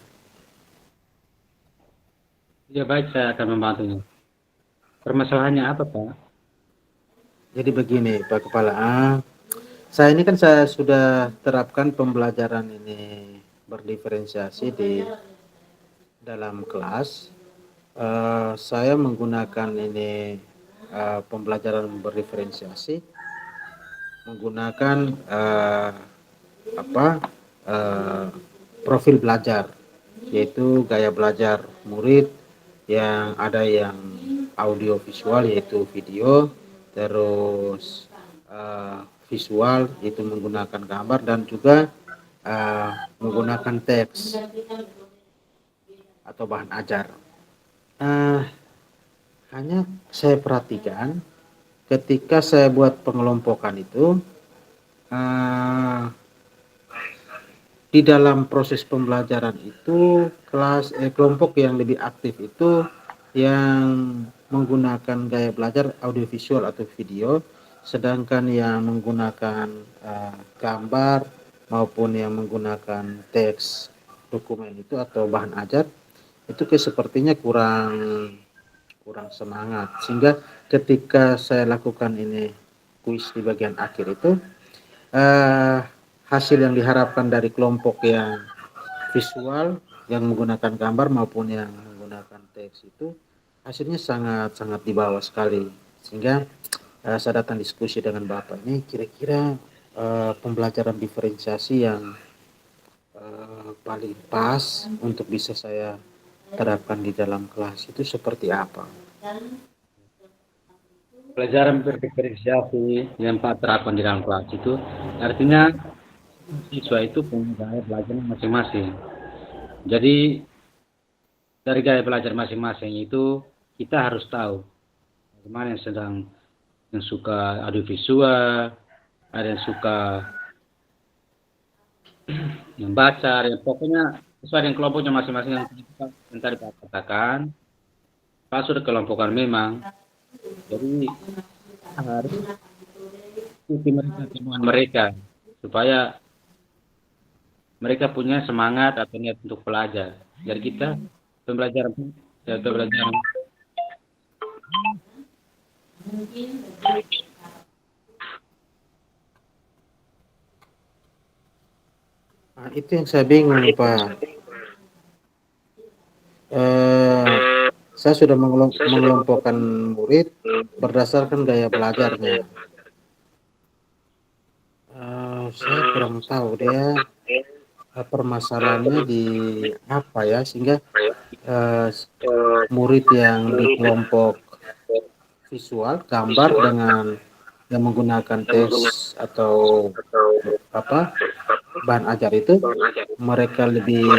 Ya baik, saya akan membantunya. Permasalahannya apa Pak? Jadi begini Pak Kepala, saya ini kan saya sudah terapkan pembelajaran ini berdiferensiasi di dalam kelas. Saya menggunakan ini pembelajaran berdiferensiasi menggunakan profil belajar, yaitu gaya belajar murid yang ada yang audio visual yaitu video, terus visual yaitu menggunakan gambar dan juga menggunakan teks atau bahan ajar. Hanya saya perhatikan ketika saya buat pengelompokan itu di dalam proses pembelajaran itu kelompok yang lebih aktif itu yang menggunakan gaya belajar audiovisual atau video, sedangkan yang menggunakan gambar maupun yang menggunakan teks dokumen itu atau bahan ajar itu sepertinya kurang semangat, sehingga ketika saya lakukan ini kuis di bagian akhir itu hasil yang diharapkan dari kelompok yang visual yang menggunakan gambar maupun yang menggunakan teks itu hasilnya sangat di bawah sekali, sehingga saya datang diskusi dengan Bapak ini kira-kira pembelajaran diferensiasi yang paling pas untuk bisa saya terapkan di dalam kelas itu seperti apa? Pelajaran berdiferensiasi yang Pak terapkan di dalam kelas itu artinya siswa itu punya gaya belajar masing-masing. Jadi dari gaya belajar masing-masing itu kita harus tahu bagaimana yang suka audiovisual, ada yang suka membaca, yang pokoknya sesuai dengan kelompoknya masing-masing yang tadi Pak katakan. Pak sudah kelompokkan memang. Jadi harus ikuti mereka temuan mereka supaya mereka punya semangat atau niat untuk belajar. Dari kita pembelajaran pembelajaran Nah, itu yang saya bingung, Pak. Saya sudah mengelompokkan murid berdasarkan gaya belajarnya. Saya kurang tahu dia permasalahannya di apa ya, sehingga eh, murid yang di kelompok visual gambar dengan yang menggunakan tes atau apa bahan ajar itu, mereka lebih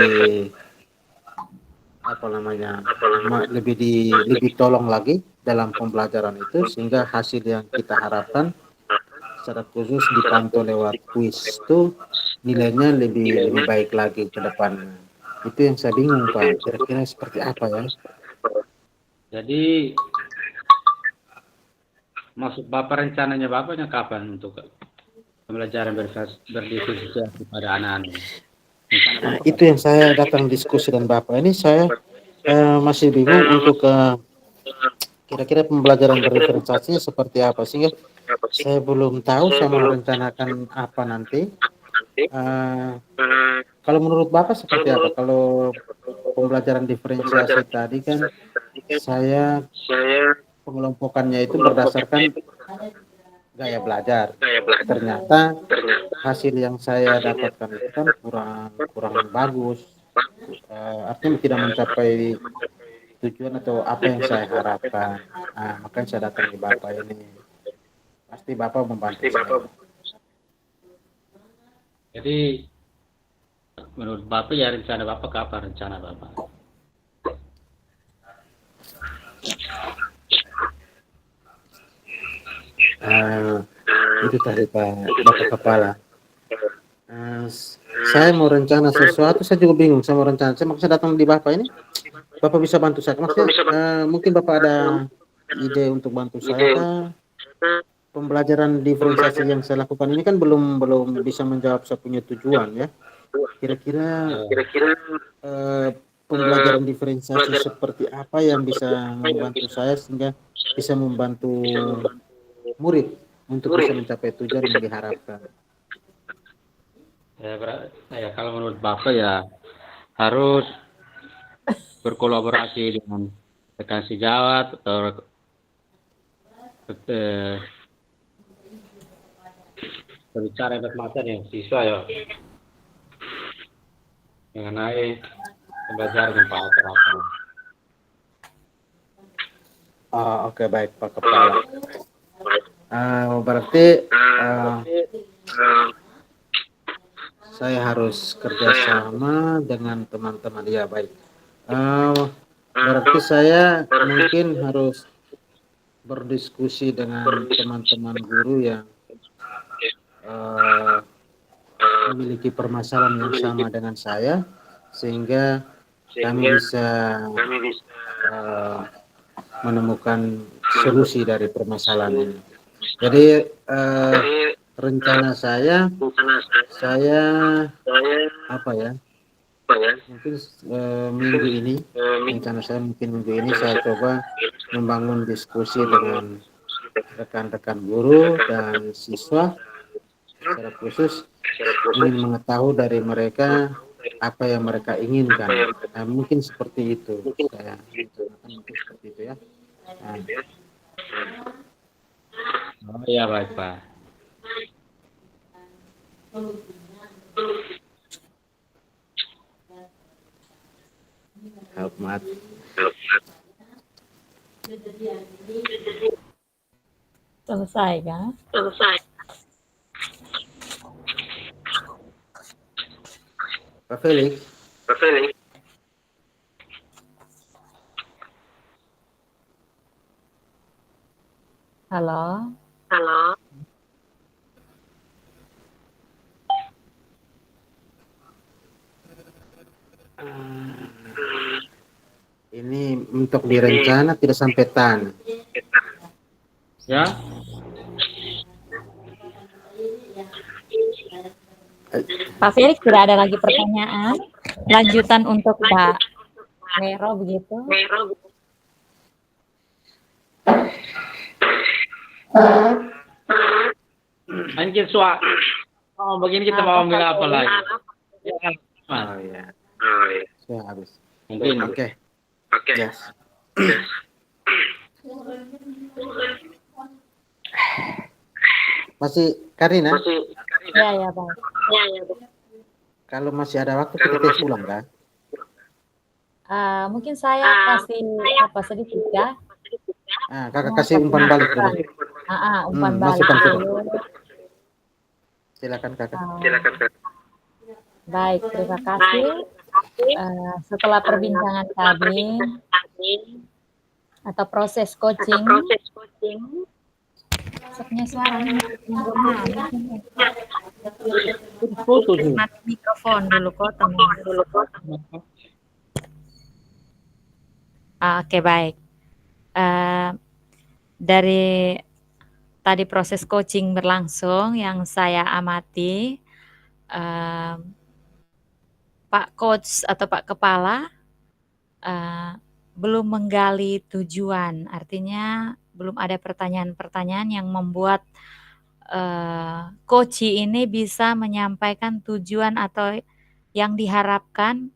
apa namanya lebih tolong lagi dalam pembelajaran itu, sehingga hasil yang kita harapkan secara khusus dipantau lewat kuis itu nilainya lebih baik lagi ke depannya. Itu yang saya bingung, Pak, kira-kira seperti apa ya. Jadi maksud Bapak, rencananya Bapaknya kapan untuk pembelajaran berdifferensiasi pada anak-anak? Nah, itu yang saya datang diskusi dengan Bapak ini. Saya masih bingung untuk kira-kira pembelajaran berdiferensiasinya seperti apa, sehingga saya belum tahu saya mau merencanakan apa nanti. Kalau menurut Bapak seperti apa? Kalau pembelajaran diferensiasi tadi kan saya pengelompokannya itu berdasarkan gaya belajar. Ternyata hasil yang saya dapatkan itu kan kurang bagus. Artinya tidak mencapai tujuan atau apa yang saya harapkan. Makanya saya datang di Bapak ini. Pasti Bapak membantu saya. Jadi menurut Bapak ya rencana Bapak kapan rencana Bapak? Itu tadi Pak Bapak Kepala. Saya mau rencana sesuatu, saya juga bingung. Saya mau rencana, saya maksudnya datang di Bapak ini, Bapak bisa bantu saya. Maksudnya mungkin Bapak ada ide untuk bantu saya kah? Pembelajaran diferensiasi yang saya lakukan ini kan belum bisa menjawab saya punya tujuan ya. Kira-kira pembelajaran diferensiasi seperti apa yang bisa membantu saya sehingga bisa membantu murid untuk bisa mencapai tujuan yang diharapkan. Ya kalau menurut Bapak ya harus berkolaborasi dengan rekan sejawat atau berbicara dengan yang siswa ya mengenai pembelajaran Pak Operator. Oke, baik Pak Kepala. Berarti saya harus kerjasama dengan teman-teman. Ya baik. Berarti saya mungkin harus berdiskusi dengan teman-teman guru yang memiliki permasalahan yang sama dengan saya, sehingga kami bisa menemukan solusi dari permasalahan ini. Jadi rencana saya apa ya? Mungkin minggu ini, rencana saya mungkin minggu ini saya coba membangun diskusi dengan rekan-rekan guru dan siswa secara khusus, ingin mengetahui dari mereka apa yang mereka inginkan. Mungkin seperti itu. Saya rencanakan mungkin seperti itu ya. Oh iya baik Pak. Ahmad. Selesai kan? Selesai. Pak Felix. Halo. Ini untuk direncana tidak sampai tan. Ya. Pak Felix tidak ada lagi pertanyaan. Lanjutan untuk Pak Nero begitu. Anjir oh, begini kita mau ambil apa lagi? Oh ya. Sudah habis. Mungkin. Oke. Yes. Masih Karina? Ya, Pak. Kalau masih ada waktu kita tes ulang kan? Mungkin saya kasih apa sedikit ya. Kakak kasih umpan balik dulu. Umpan balik masukkan dulu. Silakan kakak. Baik, terima kasih. Setelah perbincangan tadi atau proses coaching, masuknya suaranya mati mikrofon dulu kok teman. Oke, baik. Dari tadi proses coaching berlangsung yang saya amati, Pak Coach atau Pak Kepala belum menggali tujuan, artinya belum ada pertanyaan-pertanyaan yang membuat coach ini bisa menyampaikan tujuan atau yang diharapkan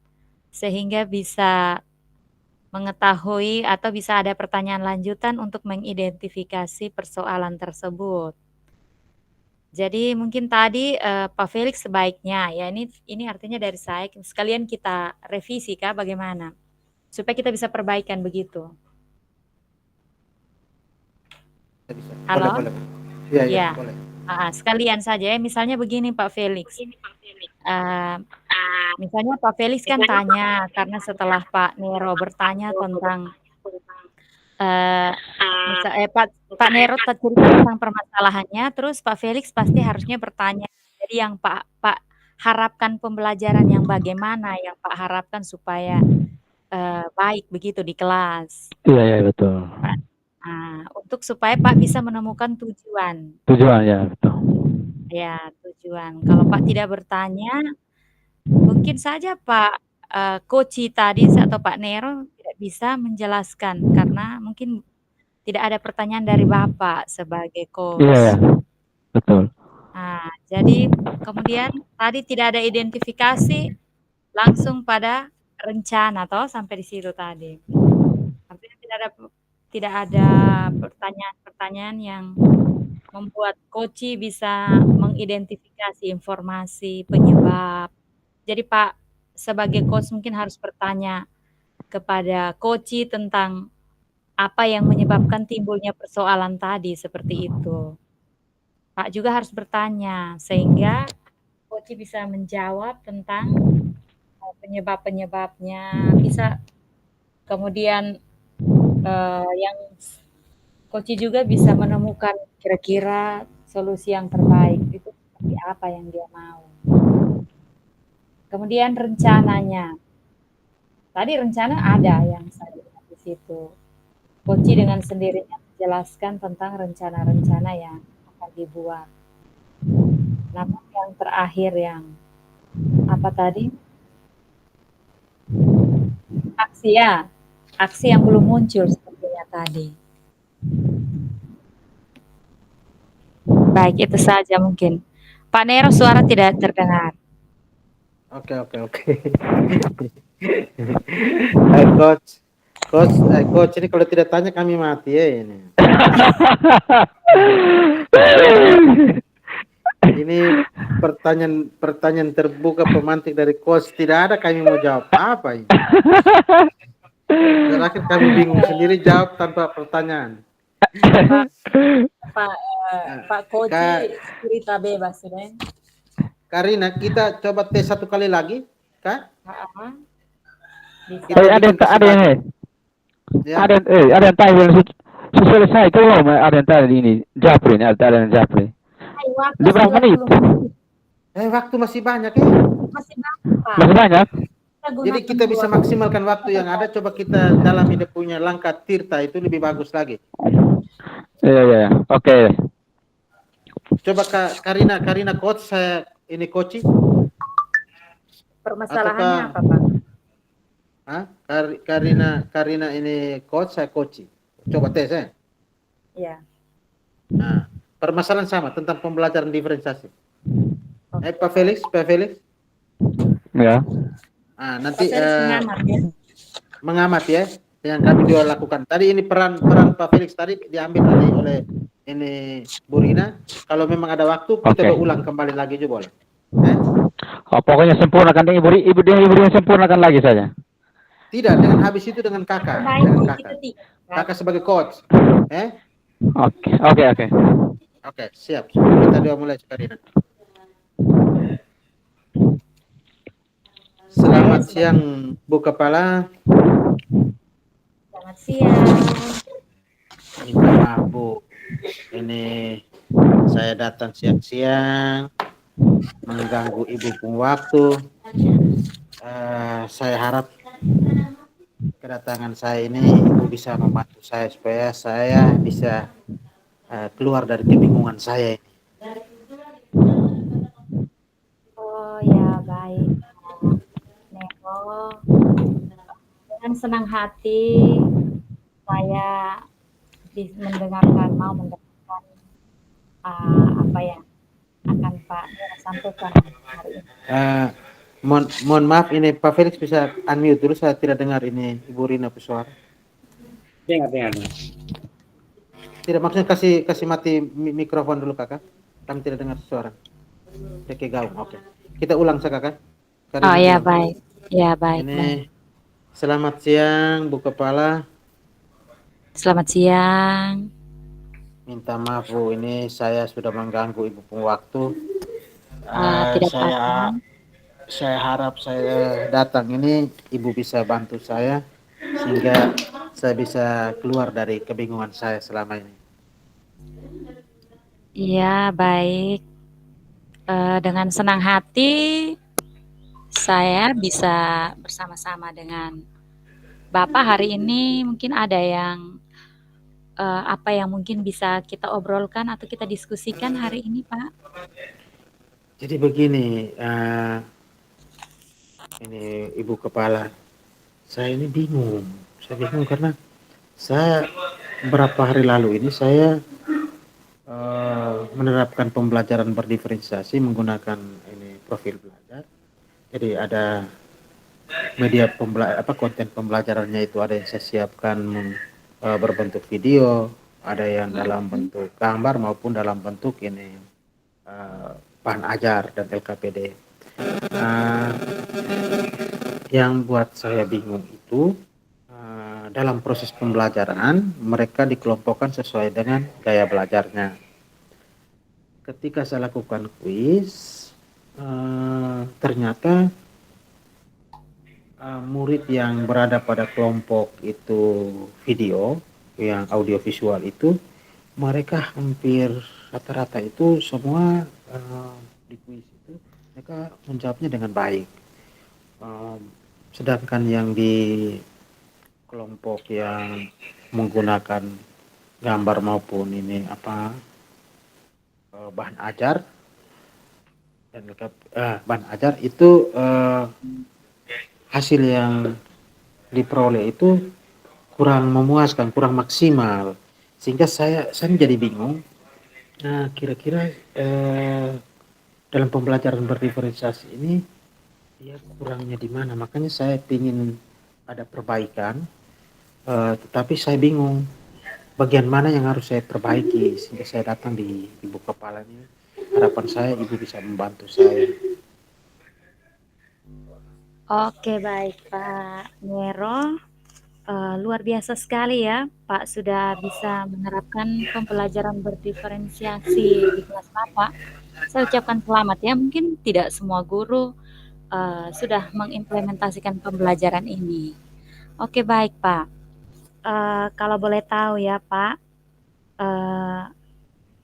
sehingga bisa mengetahui atau bisa ada pertanyaan lanjutan untuk mengidentifikasi persoalan tersebut. Jadi mungkin tadi Pak Felix sebaiknya ya ini artinya dari saya sekalian kita revisi kah bagaimana supaya kita bisa perbaikan begitu. Halo? Boleh. Iya, Ya. boleh. Sekalian saja ya, misalnya begini Pak Felix. Misalnya Pak Felix kan tanya karena setelah Pak Nero bertanya tentang Pak Nero cerita tentang permasalahannya, terus Pak Felix pasti harusnya bertanya. Jadi yang Pak harapkan pembelajaran yang bagaimana, yang Pak harapkan supaya baik begitu di kelas. Iya, betul. Untuk supaya Pak bisa menemukan tujuan. Tujuan ya, betul. Ya, tujuan. Kalau Pak tidak bertanya, mungkin saja Pak Koci tadi atau Pak Nero tidak bisa menjelaskan karena mungkin tidak ada pertanyaan dari Bapak sebagai coach. Iya, betul. Jadi kemudian tadi tidak ada identifikasi, langsung pada rencana toh sampai di situ tadi. Artinya tidak ada pertanyaan-pertanyaan yang membuat coach bisa mengidentifikasi informasi penyebab. Jadi Pak sebagai coach mungkin harus bertanya kepada coach tentang apa yang menyebabkan timbulnya persoalan tadi seperti itu. Pak juga harus bertanya sehingga coach bisa menjawab tentang penyebab-penyebabnya, bisa kemudian yang coach juga bisa menemukan kira-kira solusi yang terbaik itu seperti apa yang dia mau. Kemudian rencananya. Tadi rencana ada yang saya lihat di situ. Coach dengan sendirinya menjelaskan tentang rencana-rencana yang akan dibuat. Namun yang terakhir yang apa tadi? Aksi yang belum muncul sepertinya tadi. Baik, itu saja mungkin. Pak Nero, suara tidak terdengar. Oke. Coach ini kalau tidak tanya kami mati ya ini. Ini pertanyaan terbuka pemantik dari coach, tidak ada kami mau jawab apa ini. Terakhir kami bingung sendiri jawab tanpa pertanyaan. Pak Coach cerita bebas sudah. Karina, kita coba tes satu kali lagi, Kak? Ada yang tanya selesai itu ada yang tanya ini Japri, ada yang Japri. Di berapa menit? Waktu masih banyak ya? Masih banyak. Jadi kita bisa maksimalkan waktu yang ada. Coba kita dalami dia punya langkah Tirta itu lebih bagus lagi. Iya. Oke. Coba Karina coach saya ini coach. Permasalahannya Ataukah apa, Pak? Karina ini coach, saya coach. Coba tes ya. Ya. Nah, permasalahan sama tentang pembelajaran diferensiasi. Oke. Pak Felix. Ya. Nanti Pak Felix mengamat ya. mengamat ya yang kami juga lakukan. Tadi ini peran Pak Felix tadi diambil oleh ini Bu Rina. Kalau memang ada waktu kita Oke. ulang kembali lagi juga boleh. Oh, pokoknya sempurnakan ibu Rina sempurnakan lagi saja. Tidak, dengan habis itu dengan kakak, kakak sebagai coach. Oke, siap. Kita dua mulai sekarang. Selamat siang, Bu Kepala. Selamat siang. Minta maaf, Bu. Ini saya datang siang-siang, mengganggu Ibu pun waktu. Saya harap kedatangan saya ini Ibu bisa membantu saya supaya saya bisa keluar dari kebingungan saya ini. Oh ya, baik, Nero. Dengan senang hati saya mau mendengarkan apa yang akan Pak Nero sampaikan hari ini. Mohon maaf, ini Pak Felix bisa unmute dulu, saya tidak dengar ini Ibu Rina suara. Dengar. Tidak, maksudnya kasih mati mikrofon dulu kakak. Kami tidak dengar suara. Oke, gaung. Oke. Kita ulang kakak. Oh ya, baik. Ya, baik. Ini selamat siang, Bu Kepala. Selamat siang. Minta maaf Bu, ini saya sudah mengganggu Ibu pun waktu. Tidak apa-apa. Saya harap saya datang ini Ibu bisa bantu saya sehingga saya bisa keluar dari kebingungan saya selama ini. Iya, baik. Dengan senang hati saya bisa bersama-sama dengan Bapak hari ini. Mungkin ada yang apa yang mungkin bisa kita obrolkan atau kita diskusikan hari ini, Pak? Jadi begini, ini Ibu Kepala, saya ini bingung. Saya bingung karena saya beberapa hari lalu ini saya menerapkan pembelajaran berdiferensiasi menggunakan ini profil belajar. Jadi ada media konten pembelajarannya itu ada yang saya siapkan berbentuk video, ada yang dalam bentuk gambar maupun dalam bentuk ini bahan ajar dan LKPD. Yang buat saya bingung itu dalam proses pembelajaran mereka dikelompokkan sesuai dengan gaya belajarnya. Ketika saya lakukan kuis, ternyata murid yang berada pada kelompok itu video, yang audiovisual itu, mereka hampir rata-rata itu semua di kuis itu mereka menjawabnya dengan baik. Sedangkan yang di kelompok yang menggunakan gambar maupun ini bahan ajar dan bahan ajar itu hasil yang diperoleh itu kurang memuaskan, kurang maksimal, sehingga saya menjadi bingung. Nah, kira-kira dalam pembelajaran berdiferensiasi ini ya kurangnya di mana? Makanya saya ingin ada perbaikan, tetapi saya bingung bagian mana yang harus saya perbaiki, sehingga saya datang di Ibu Kepalanya. Harapan saya Ibu bisa membantu saya. Oke, baik Pak Nero. Luar biasa sekali ya, Pak sudah bisa menerapkan pembelajaran berdiferensiasi di kelas Bapak. Saya ucapkan selamat ya, mungkin tidak semua guru sudah mengimplementasikan pembelajaran ini. Oke, baik Pak. Kalau boleh tahu ya Pak,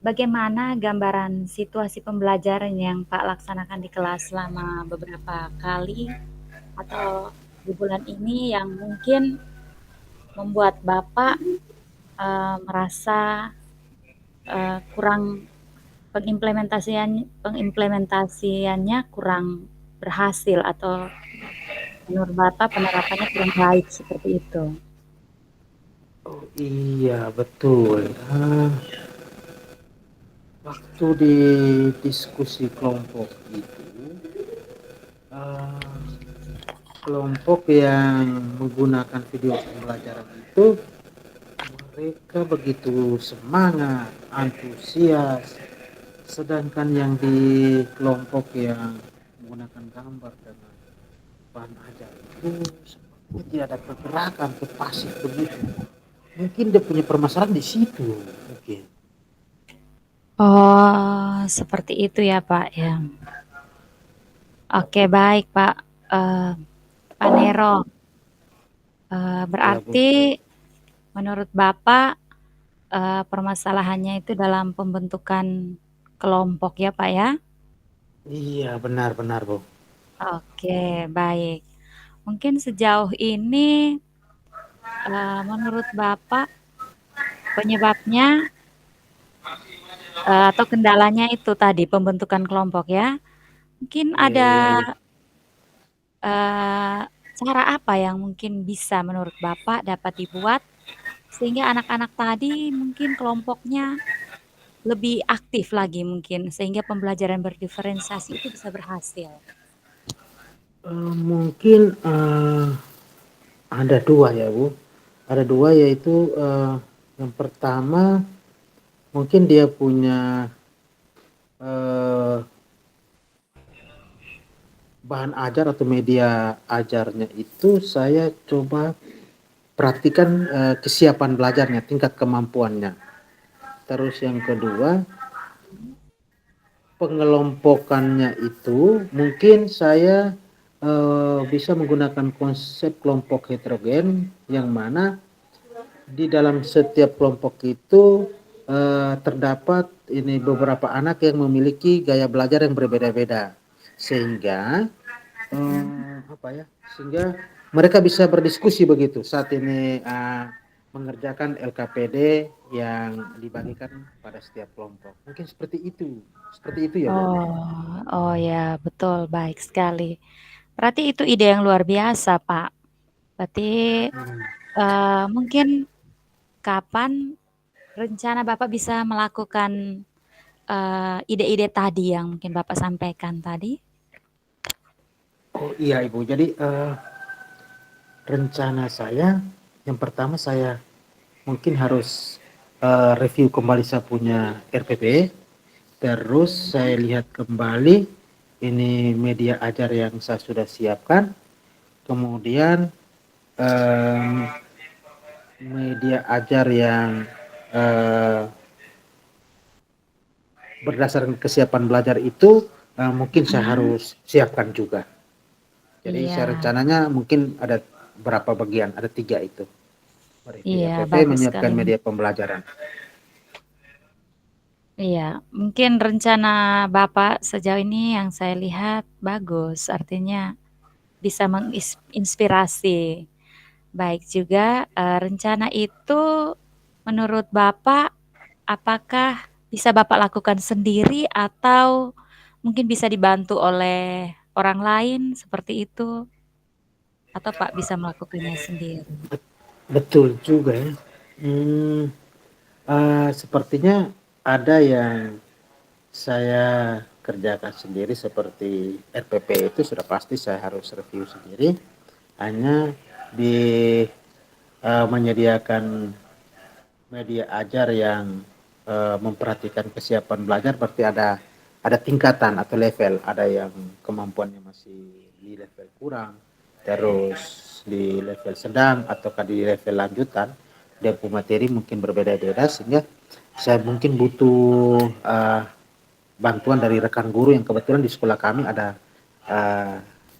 bagaimana gambaran situasi pembelajaran yang Pak laksanakan di kelas selama beberapa kali atau di bulan ini yang mungkin membuat Bapak merasa kurang pengimplementasiannya kurang berhasil atau menurut Bapak penerapannya kurang baik seperti itu? Oh iya, betul. Waktu di diskusi kelompok itu, eh, kelompok yang menggunakan video pembelajaran itu, mereka begitu semangat, antusias, sedangkan yang di kelompok yang menggunakan gambar dengan bahan ajar itu seperti tidak ada pergerakan, ke pasif begitu. Mungkin dia punya permasalahan di situ, mungkin. Oh, seperti itu ya Pak ya. Oke baik Pak, Pak Nero. Ya, Bu. Berarti menurut Bapak permasalahannya itu dalam pembentukan kelompok ya Pak ya? Iya, benar-benar, Bu. Oke, baik. Mungkin sejauh ini menurut Bapak penyebabnya atau kendalanya itu tadi pembentukan kelompok ya? Mungkin Iya, ada iya, iya. cara apa yang mungkin bisa menurut Bapak dapat dibuat sehingga anak-anak tadi mungkin kelompoknya lebih aktif lagi mungkin sehingga pembelajaran berdiferensiasi itu bisa berhasil? Mungkin ada dua ya, Bu. Ada dua, yaitu yang pertama mungkin dia punya eh, bahan ajar atau media ajarnya itu saya coba perhatikan kesiapan belajarnya, tingkat kemampuannya. Terus yang kedua, pengelompokannya itu mungkin saya bisa menggunakan konsep kelompok heterogen, yang mana di dalam setiap kelompok itu terdapat ini beberapa anak yang memiliki gaya belajar yang berbeda-beda, sehingga sehingga mereka bisa berdiskusi begitu saat ini mengerjakan LKPD yang dibagikan pada setiap kelompok. Mungkin seperti itu ya, Bu. Oh ya, betul, baik sekali. Berarti itu ide yang luar biasa, Pak. Berarti mungkin kapan rencana Bapak bisa melakukan ide-ide tadi yang mungkin Bapak sampaikan tadi? Oh iya, Ibu. Jadi rencana saya yang pertama, saya mungkin harus review kembali saya punya RPP, terus saya lihat kembali ini media ajar yang saya sudah siapkan, kemudian media ajar yang berdasarkan kesiapan belajar itu mungkin saya harus siapkan juga. Jadi saya Iya, rencananya mungkin ada berapa bagian, ada 3 itu. Mereview iya, RPP, bagus menyiapkan sekali. media pembelajaran. Iya, mungkin rencana Bapak sejauh ini yang saya lihat bagus, artinya bisa menginspirasi. Baik juga, rencana itu menurut Bapak apakah bisa Bapak lakukan sendiri atau mungkin bisa dibantu oleh orang lain seperti itu? Atau Pak bisa melakukannya sendiri? Betul juga ya. Sepertinya ada yang saya kerjakan sendiri, seperti RPP itu sudah pasti saya harus review sendiri. Hanya di menyediakan media ajar yang memperhatikan kesiapan belajar, berarti ada tingkatan atau level, ada yang kemampuannya masih di level kurang, terus di level sedang, ataukah di level lanjutan. Dia punya materi mungkin berbeda-beda, sehingga saya mungkin butuh bantuan dari rekan guru, yang kebetulan di sekolah kami ada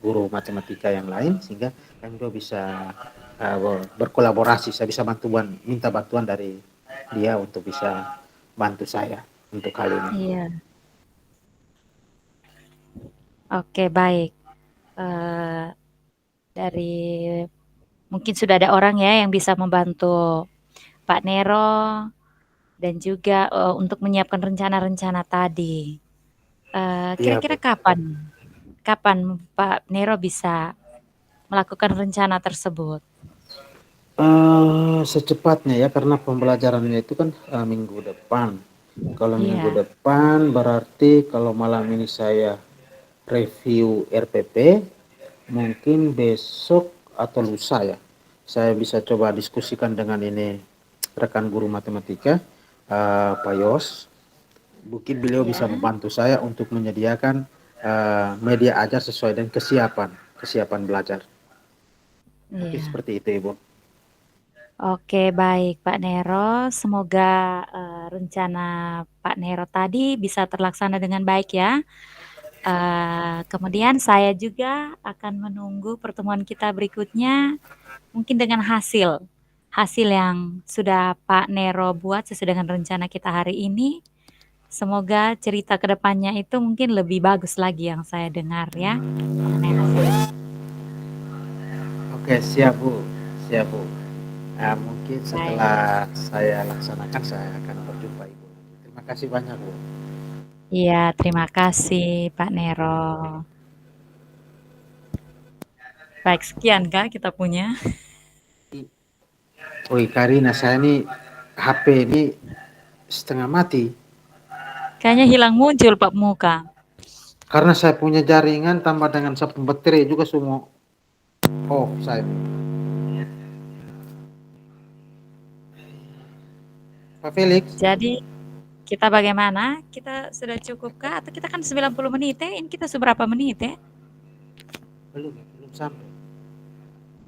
guru matematika yang lain, sehingga kami juga bisa berkolaborasi. Saya bisa minta bantuan dari dia untuk bisa bantu saya untuk hal ini. Iya. Oke, baik. Dari mungkin sudah ada orang ya yang bisa membantu Pak Nero dan juga untuk menyiapkan rencana-rencana tadi. Iya, Kira-kira Bu. kapan Pak Nero bisa melakukan rencana tersebut? Secepatnya ya, karena pembelajarannya itu kan minggu depan. Kalau minggu Iya. depan berarti kalau malam ini saya review RPP, mungkin besok atau lusa ya, saya bisa coba diskusikan dengan ini rekan guru matematika, Pak Yos. Mungkin beliau bisa Ya. membantu saya untuk menyediakan media ajar sesuai dengan kesiapan belajar. Mungkin Iya. seperti itu, Ibu. Oke, baik Pak Nero. Semoga rencana Pak Nero tadi bisa terlaksana dengan baik ya. Kemudian saya juga akan menunggu pertemuan kita berikutnya, mungkin dengan hasil yang sudah Pak Nero buat sesuai dengan rencana kita hari ini. Semoga cerita kedepannya itu mungkin lebih bagus lagi yang saya dengar ya, mengenai hasilnya. Oke, siap Bu, siap Bu. Mungkin Baik. setelah saya laksanakan, saya akan berjumpa Ibu. Terima kasih banyak Bu. Iya, terima kasih Pak Nero. Baik, sekian Kak kita punya. Woi Karina, saya ini HP ini setengah mati. Kayaknya hilang muncul Pak muka. Karena saya punya jaringan tambah dengan satu baterai juga semua off saya. Pak Felix, Jadi kita bagaimana? Kita sudah cukupkah? Atau kita kan 90 menit ya? Ini kita seberapa menit ya? belum sampai.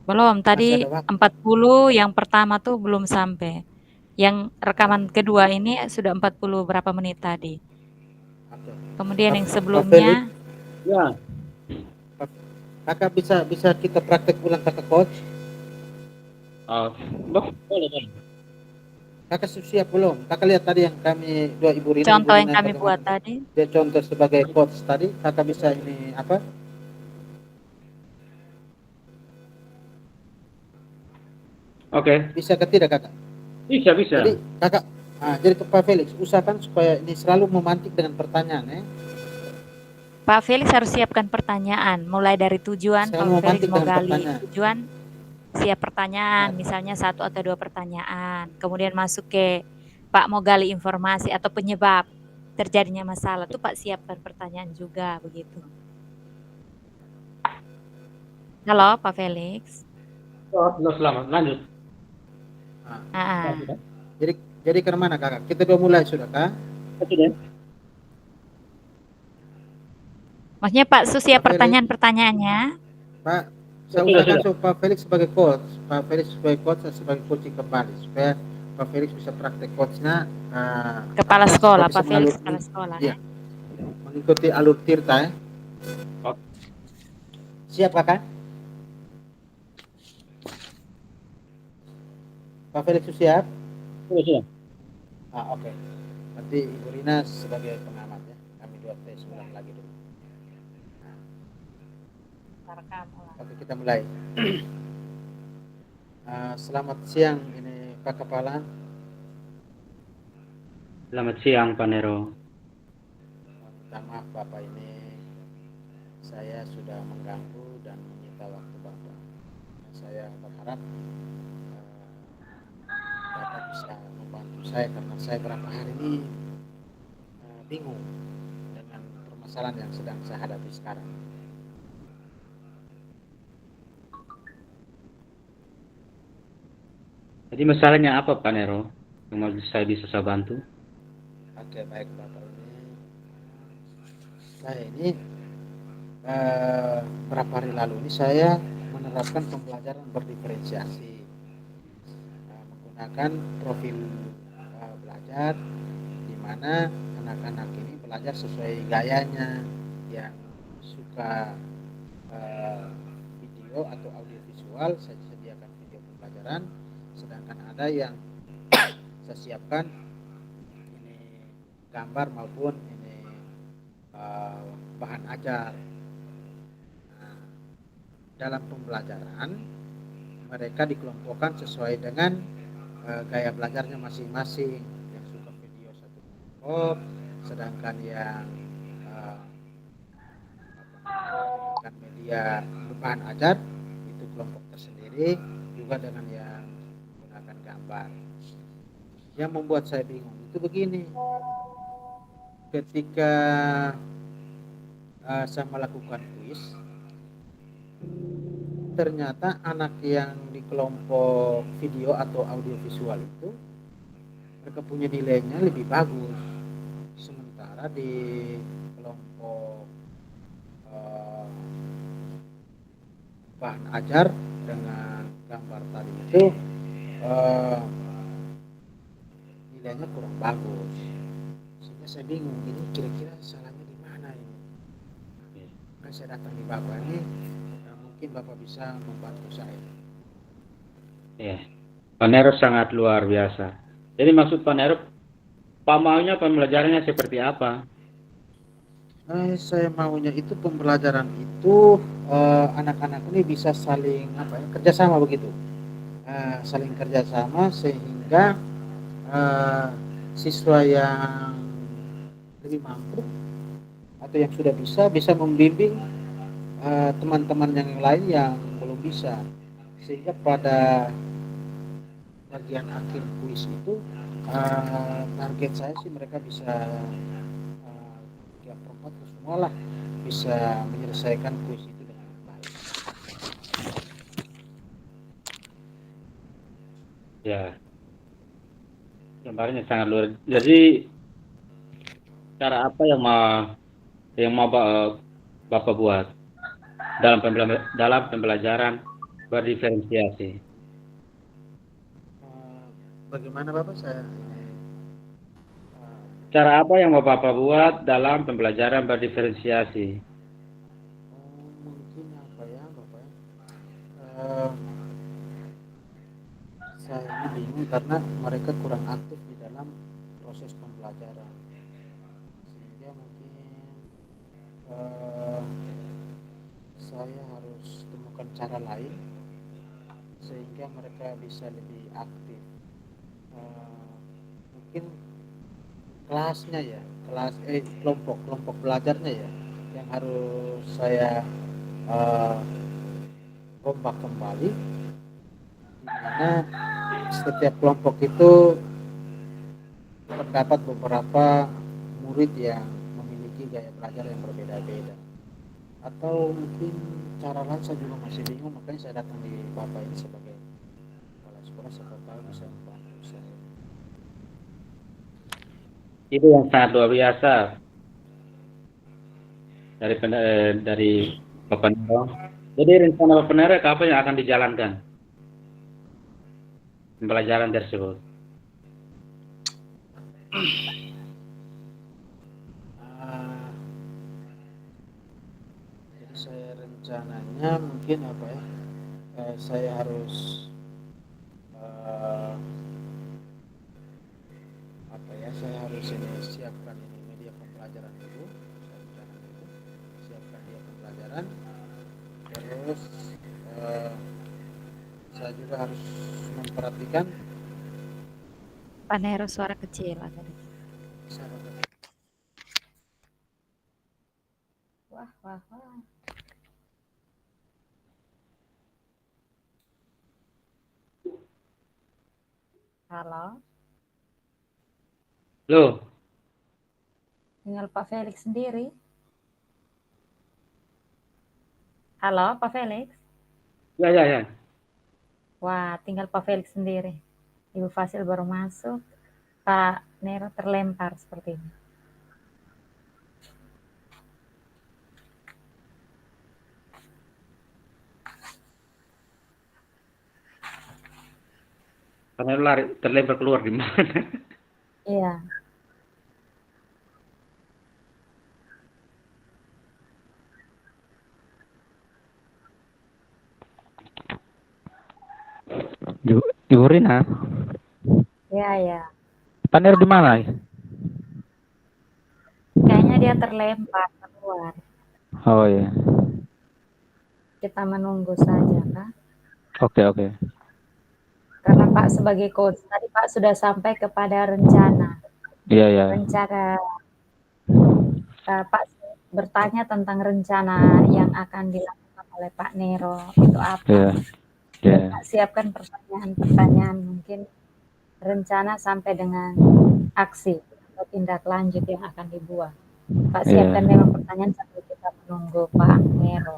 Belum, Masih tadi ada waktu. 40 yang pertama tuh belum sampai. Yang rekaman kedua ini sudah 40 berapa menit tadi. Oke. Kemudian yang Pak Felix, sebelumnya, Ya, kakak bisa kita praktek ulang kakak coach. boleh, boleh. Kakak siap belum? Kakak lihat tadi yang kami dua Ibu contoh yang Rina kami bagaimana buat tadi. dia contoh sebagai coach tadi. Kakak bisa ini apa? Oke, Bisa ke tidak kakak? bisa, bisa. Jadi kakak, jadi ke Pak Felix usahakan supaya ini selalu memantik dengan pertanyaan ya. Pak Felix harus siapkan pertanyaan, mulai dari tujuan. Selalu Pak Felix memantik mau dengan gali pertanyaan. tujuan, siap pertanyaan, Nah, misalnya 1 atau 2 pertanyaan. Kemudian masuk ke Pak mau gali informasi atau penyebab terjadinya masalah tuh Pak siapkan pertanyaan juga begitu. Halo Pak Felix. Selamat, lanjut. Ah, jadi ke mana kakak? Kita udah mulai sudah kak? Sudah. maksudnya Pak Su siap Pak Felix, pertanyaan-pertanyaannya. Pak, saya Sudah, usahakan sudah. Pak Felix sebagai coach, Pak Felix sebagai coach dan sebagai coaching kembali supaya Pak Felix bisa praktek coachnya. Kepala Supaya sekolah, bisa Pak Felix kepala sekolah iya, ya. mengikuti alur Tirta ya. Oke. Siap kakak? Pak Felix siap? Sudah. Oke. Nanti Ibu Rina sebagai pengamat ya. Kami dua tes ulang lagi dulu. Oke, kita mulai. Selamat siang ini Pak Kepala. Selamat siang, Pak Nero. Minta maaf Bapak, ini saya sudah mengganggu dan menyita waktu Bapak. Saya berharap Bapak bisa membantu saya karena saya berapa hari ini bingung dengan permasalahan yang sedang saya hadapi sekarang. Jadi masalahnya apa, Pak Nero? Yang saya bisa bantu? Oke, baik Bapak, saya ini berapa hari lalu ini saya menerapkan pembelajaran berdiferensiasi menggunakan profil belajar di mana anak-anak ini belajar sesuai gayanya, yang suka video atau audio visual saya sediakan video pembelajaran, sedangkan ada yang saya siapkan ini gambar maupun ini bahan ajar. Nah, dalam pembelajaran mereka dikelompokkan sesuai dengan gaya belajarnya masing-masing. Yang suka video satu kelompok, sedangkan yang dia bahan ajar itu kelompok tersendiri, juga dengan yang menggunakan gambar. Yang membuat saya bingung itu begini, ketika saya melakukan kuis, ternyata anak yang di kelompok video atau audiovisual itu mereka punya nilainya lebih bagus, sementara di kelompok bahan ajar dengan gambar tadi itu nilainya kurang bagus, sehingga saya bingung ini kira-kira salahnya di mana ini. Kan saya datang di Bapak ini, mungkin Bapak bisa membantu saya. Ya, Pak Nero sangat luar biasa. Jadi maksud Pak Nero, Pak maunya pembelajarannya seperti apa? Saya maunya itu pembelajaran itu anak-anak ini bisa saling kerjasama begitu, saling kerjasama sehingga siswa yang lebih mampu atau yang sudah bisa membimbing teman-teman yang lain yang belum bisa, sehingga pada bagian akhir kuis itu target saya sih mereka bisa 3/4 semua lah bisa menyelesaikan kuis itu dengan baik. Ya, gambarnya sangat luar. Jadi cara apa yang mau Bapak buat dalam pembelajaran berdiferensiasi? Bagaimana Bapak saya? Cara apa yang mau Bapak buat dalam pembelajaran berdiferensiasi? Mungkin apa ya Bapak ya? Saya ini bingung karena mereka kurang aktif di dalam proses pembelajaran, sehingga mungkin saya harus temukan cara lain sehingga mereka bisa lebih aktif. Mungkin kelasnya ya, kelompok belajarnya ya yang harus saya rombak kembali, di mana setiap kelompok itu terdapat beberapa murid yang memiliki gaya belajar yang berbeda-beda, atau mungkin cara lain saya juga masih bingung, makanya saya datang di Bapak ini sebagai kepala sekolah, siapa tahu bisa membantu saya. Itu yang sangat luar biasa dari Bapak Nero. Jadi rencana Bapak Nero kapan yang akan dijalankan pembelajaran tersebut? Jadi saya rencananya mungkin apa ya, saya harus saya harus ini siapkan ini media pembelajaran dulu, saya rencana itu siapkan media pembelajaran, terus saya juga harus memperhatikan Pak Nero suara kecil ada. Wah. Halo, Loh, tinggal Pak Felix sendiri. Halo, Pak Felix. ya. Wah, tinggal Pak Felix sendiri. Ibu Fasil baru masuk. Pak Nero terlempar seperti ini. Pak Nero terlempar keluar di mana? Iya. Ibu Rina, Ya. Pak Nero di mana? Kayaknya dia terlempar keluar. Oh ya. Kita menunggu saja, Kak. Oke. Karena Pak sebagai coach, tadi Pak sudah sampai kepada rencana. Iya. Rencana Pak bertanya tentang rencana yang akan dilakukan oleh Pak Nero itu apa? Ya, ya, Pak siapkan pertanyaan-pertanyaan, mungkin rencana sampai dengan aksi atau tindak lanjut yang akan dibuat. Pak ya. siapkan memang pertanyaan sambil kita menunggu Pak Nero.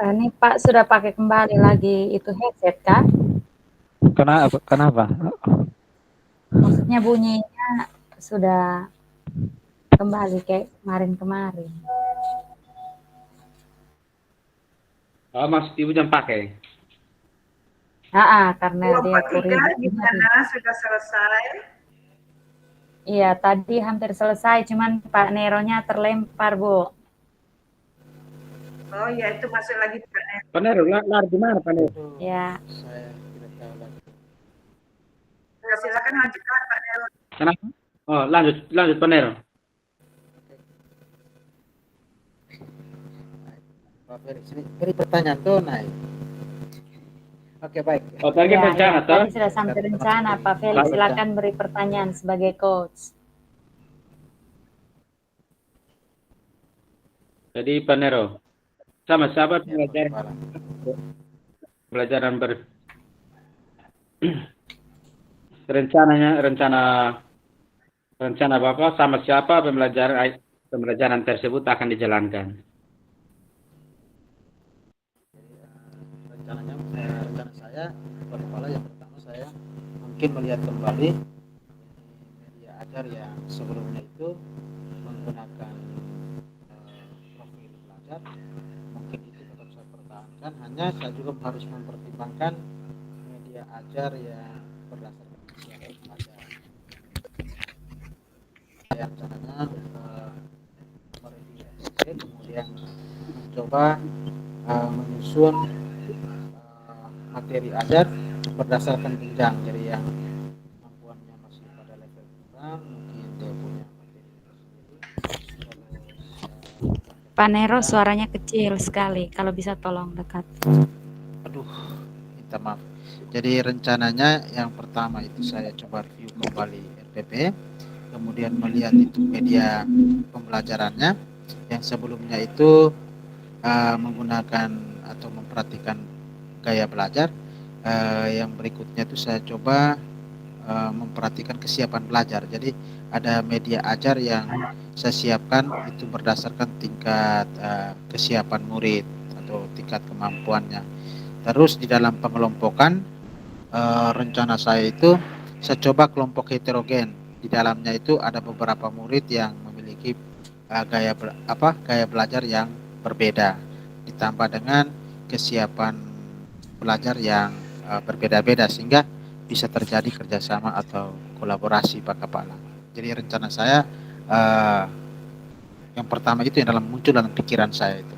Ini Pak sudah pakai kembali lagi itu headset kah? Kenapa? Kenapa? Maksudnya bunyinya sudah kembali kayak kemarin-kemarin. Oh, maksud ibu jangan pakai. Karena dia Kelompok 3 kurikulum. gimana? Sudah selesai? Iya, tadi hampir selesai, cuman Pak Neronya terlempar, Bu. Oh ya, itu masuk lagi Pak Nero. Pak Nero, lari di mana Pak Nero? Ya. Saya tidak tahu lagi. Ya, silakan lanjutkan Pak Nero. Kenapa? Oh, lanjut Pak Nero. Pak Felix, ini beri pertanyaan tuh naik. Oke, baik. Oh, tadi Ya, rencana toh? tadi sudah sampai rencana, Pak Felix. Silakan beri pertanyaan sebagai coach. Jadi Pak Nero, sama sahabat Ya, Pak pelajaran Kepala. pelajaran rencana Bapak sama siapa pembelajaran tersebut akan dijalankan. Rencana saya Pak Kepala, yang pertama saya mungkin melihat kembali media ajar yang sebelumnya itu menggunakan profil pelajar, mungkin itu tetap saya pertahankan, hanya saya juga harus mempertimbangkan media ajar yang berdasarkan kesiapan pelajar. Saya rencananya mereview SSC, kemudian mencoba menyusun materi ajar berdasarkan jenjang, jadi yang kemampuannya masih pada level kurang mungkin dia punya materi tersendiri. Pak Nero suaranya kecil sekali, kalau bisa tolong dekat. Aduh, minta maaf. Jadi rencananya yang pertama itu saya coba review kembali RPP, kemudian melihat itu media pembelajarannya yang sebelumnya itu menggunakan atau memperhatikan gaya belajar. Yang berikutnya itu saya coba memperhatikan kesiapan belajar. Jadi ada media ajar yang saya siapkan itu berdasarkan tingkat kesiapan murid atau tingkat kemampuannya. Terus di dalam pengelompokan rencana saya itu saya coba kelompok heterogen. Di dalamnya itu ada beberapa murid yang memiliki gaya belajar yang berbeda, ditambah dengan kesiapan belajar yang berbeda-beda, sehingga bisa terjadi kerjasama atau kolaborasi Pak Kepala. Jadi rencana saya yang pertama itu yang muncul dalam pikiran saya itu.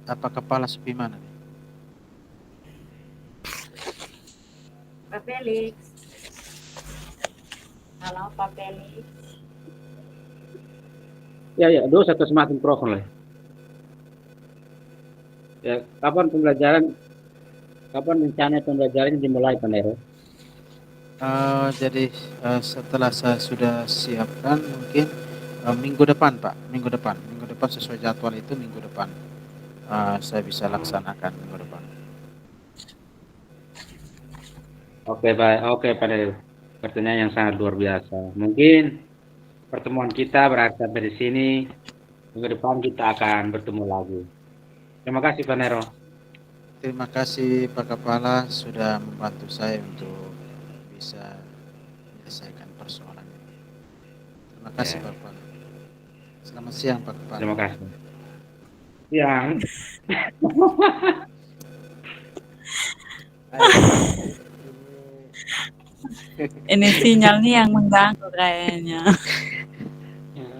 Pak Kepala sepi mana nih? Pak Felix. Halo Pak Felix. Ya, satu semat mikrofon lah. Ya, kapan rencana pembelajaran dimulai Pak Nero? Jadi setelah saya sudah siapkan mungkin minggu depan Pak, minggu depan sesuai jadwal itu minggu depan saya bisa laksanakan minggu depan. Oke Pak Nero. Pertanyaan yang sangat luar biasa. Mungkin pertemuan kita berakhir sampai di sini. Minggu depan kita akan bertemu lagi. Terima kasih Pak Nero. Terima kasih Pak Kepala sudah membantu saya untuk bisa menyelesaikan persoalan ini. Terima kasih Pak Kepala. Selamat siang Pak Kepala. Terima kasih. Siang. Ini sinyal nih yang mengganggu kayaknya.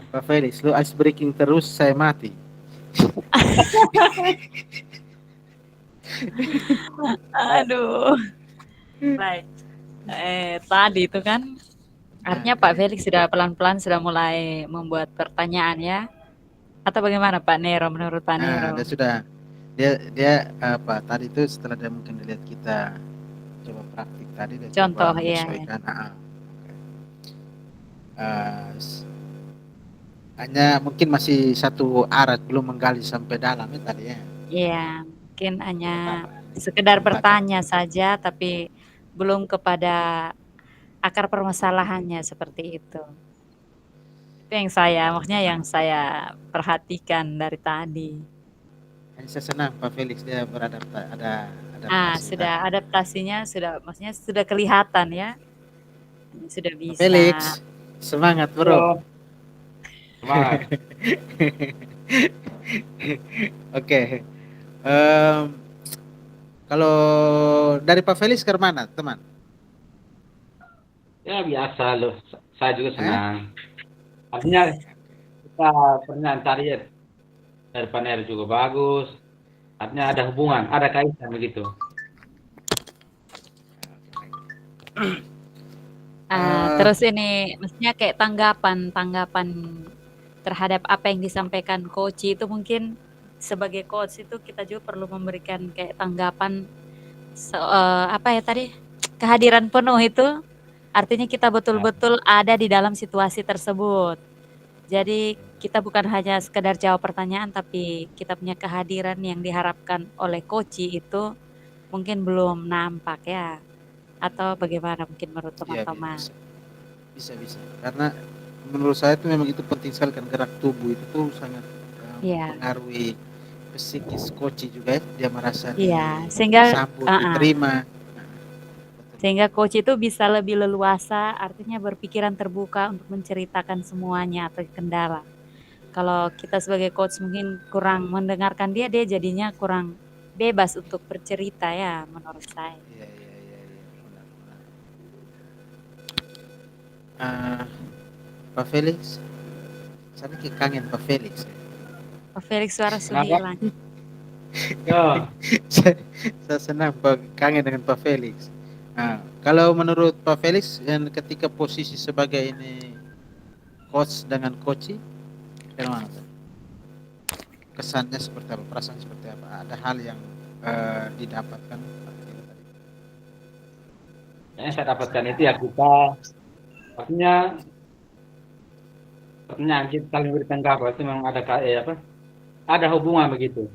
Pak Felix, lu ice breaking terus saya mati. Aduh. Baik. Tadi itu kan artinya Pak Felix sudah pelan-pelan sudah mulai membuat pertanyaan ya. Atau bagaimana Pak Nero menurut Pak Nah, Nero? dia sudah dia apa tadi itu setelah dia mungkin dilihat kita coba praktik tadi dia Contoh coba ya. menyesuaikan. Hanya mungkin masih satu arah belum menggali sampai dalam ya tadi ya. Iya, mungkin hanya Tidak apa-apa. sekedar Baca. bertanya saja tapi belum kepada akar permasalahannya seperti itu. Itu yang maksudnya yang saya perhatikan dari tadi. Hanya saya senang Pak Felix dia adaptasi Sudah tadi. adaptasinya sudah maksudnya sudah kelihatan ya. Sudah Pak bisa. Felix, semangat bro. Halo. Semangat. Oke. Kalau dari Pak Felix ke mana, teman? Ya biasa loh. Saya juga senang. Artinya kita pernyataan tadi ya dari panel juga bagus. Artinya ada hubungan, ada kaitan begitu. Terus ini maksudnya kayak tanggapan terhadap apa yang disampaikan coach itu mungkin sebagai coach itu kita juga perlu memberikan kayak tanggapan apa ya tadi kehadiran penuh itu artinya kita betul-betul ada di dalam situasi tersebut. Jadi kita bukan hanya sekedar jawab pertanyaan tapi kita punya kehadiran yang diharapkan oleh coach itu mungkin belum nampak ya. Atau bagaimana mungkin menurut Iya, teman-teman? bisa. Karena menurut saya itu memang itu penting sekali kan gerak tubuh itu tuh sangat Iya. mempengaruhi psikis coach juga ya. Dia merasa Iya, sehingga disambut, diterima. Sehingga coach itu bisa lebih leluasa, artinya berpikiran terbuka untuk menceritakan semuanya atau kendala. Kalau kita sebagai coach mungkin kurang mendengarkan dia jadinya kurang bebas untuk bercerita ya menurut saya. Iya. Pak Felix, saya kayak kangen Pak Felix. Pak Felix suara sudah Kenapa? hilang. Yo, Saya senang kangen dengan Pak Felix. Nah, kalau menurut Pak Felix yang ketika posisi sebagai ini coach dengan coach, bagaimana? Kesannya seperti apa? Perasaan seperti apa? Ada hal yang didapatkan? yang saya dapatkan itu ya kita, artinya pertanyaan kita saling berikan kabar itu memang ada ada hubungan begitu.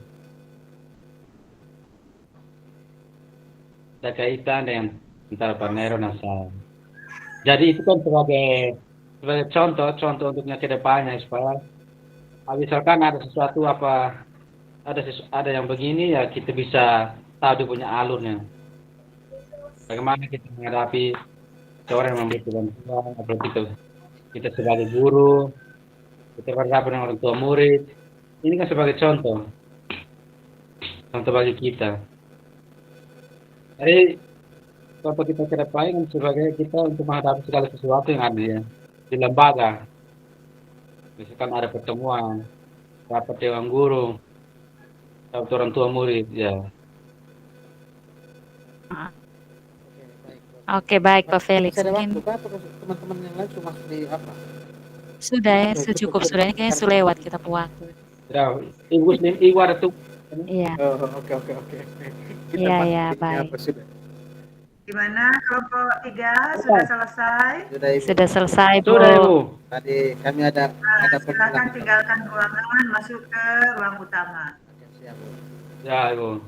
Ada kaitan dengan antara Pak Nero dan saya. Jadi itu kan sebagai contoh untuknya ke depannya supaya misalkan ada sesuatu ada yang begini ya kita bisa tahu dia punya alurnya. Bagaimana kita menghadapi seorang yang membutuhkan bantuan atau kita sebagai guru, kita berhadapan dengan orang tua murid. Ini kan sebagai contoh bagi kita. Jadi contoh kita ke depan kan sebagai kita untuk menghadapi segala sesuatu yang ada di lembaga. Misalkan ada pertemuan, rapat dewan guru, rapat orang tua murid, ya. Oke, baik Pak Felix. Ada Mungkin waktu atau teman-teman yang lain cuma masuk di apa? sudah ya, secukup sudah ini kayaknya sudah lewat kita waktu. Ya, Ibu ada tuh. Iya. Oke. Iya, baik. Gimana kelompok 3 sudah selesai? Sudah selesai, Bu. Sudah, Ibu. Tadi kami ada Silakan tinggalkan ruangan, masuk ke ruang utama. Oke, siap, Bu. Ya, Ibu.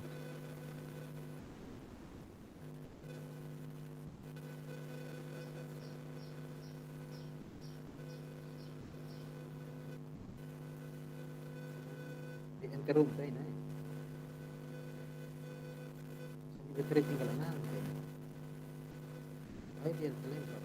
Di enter room saya ini. Saya tinggal nanti. Ayo dia terlempar.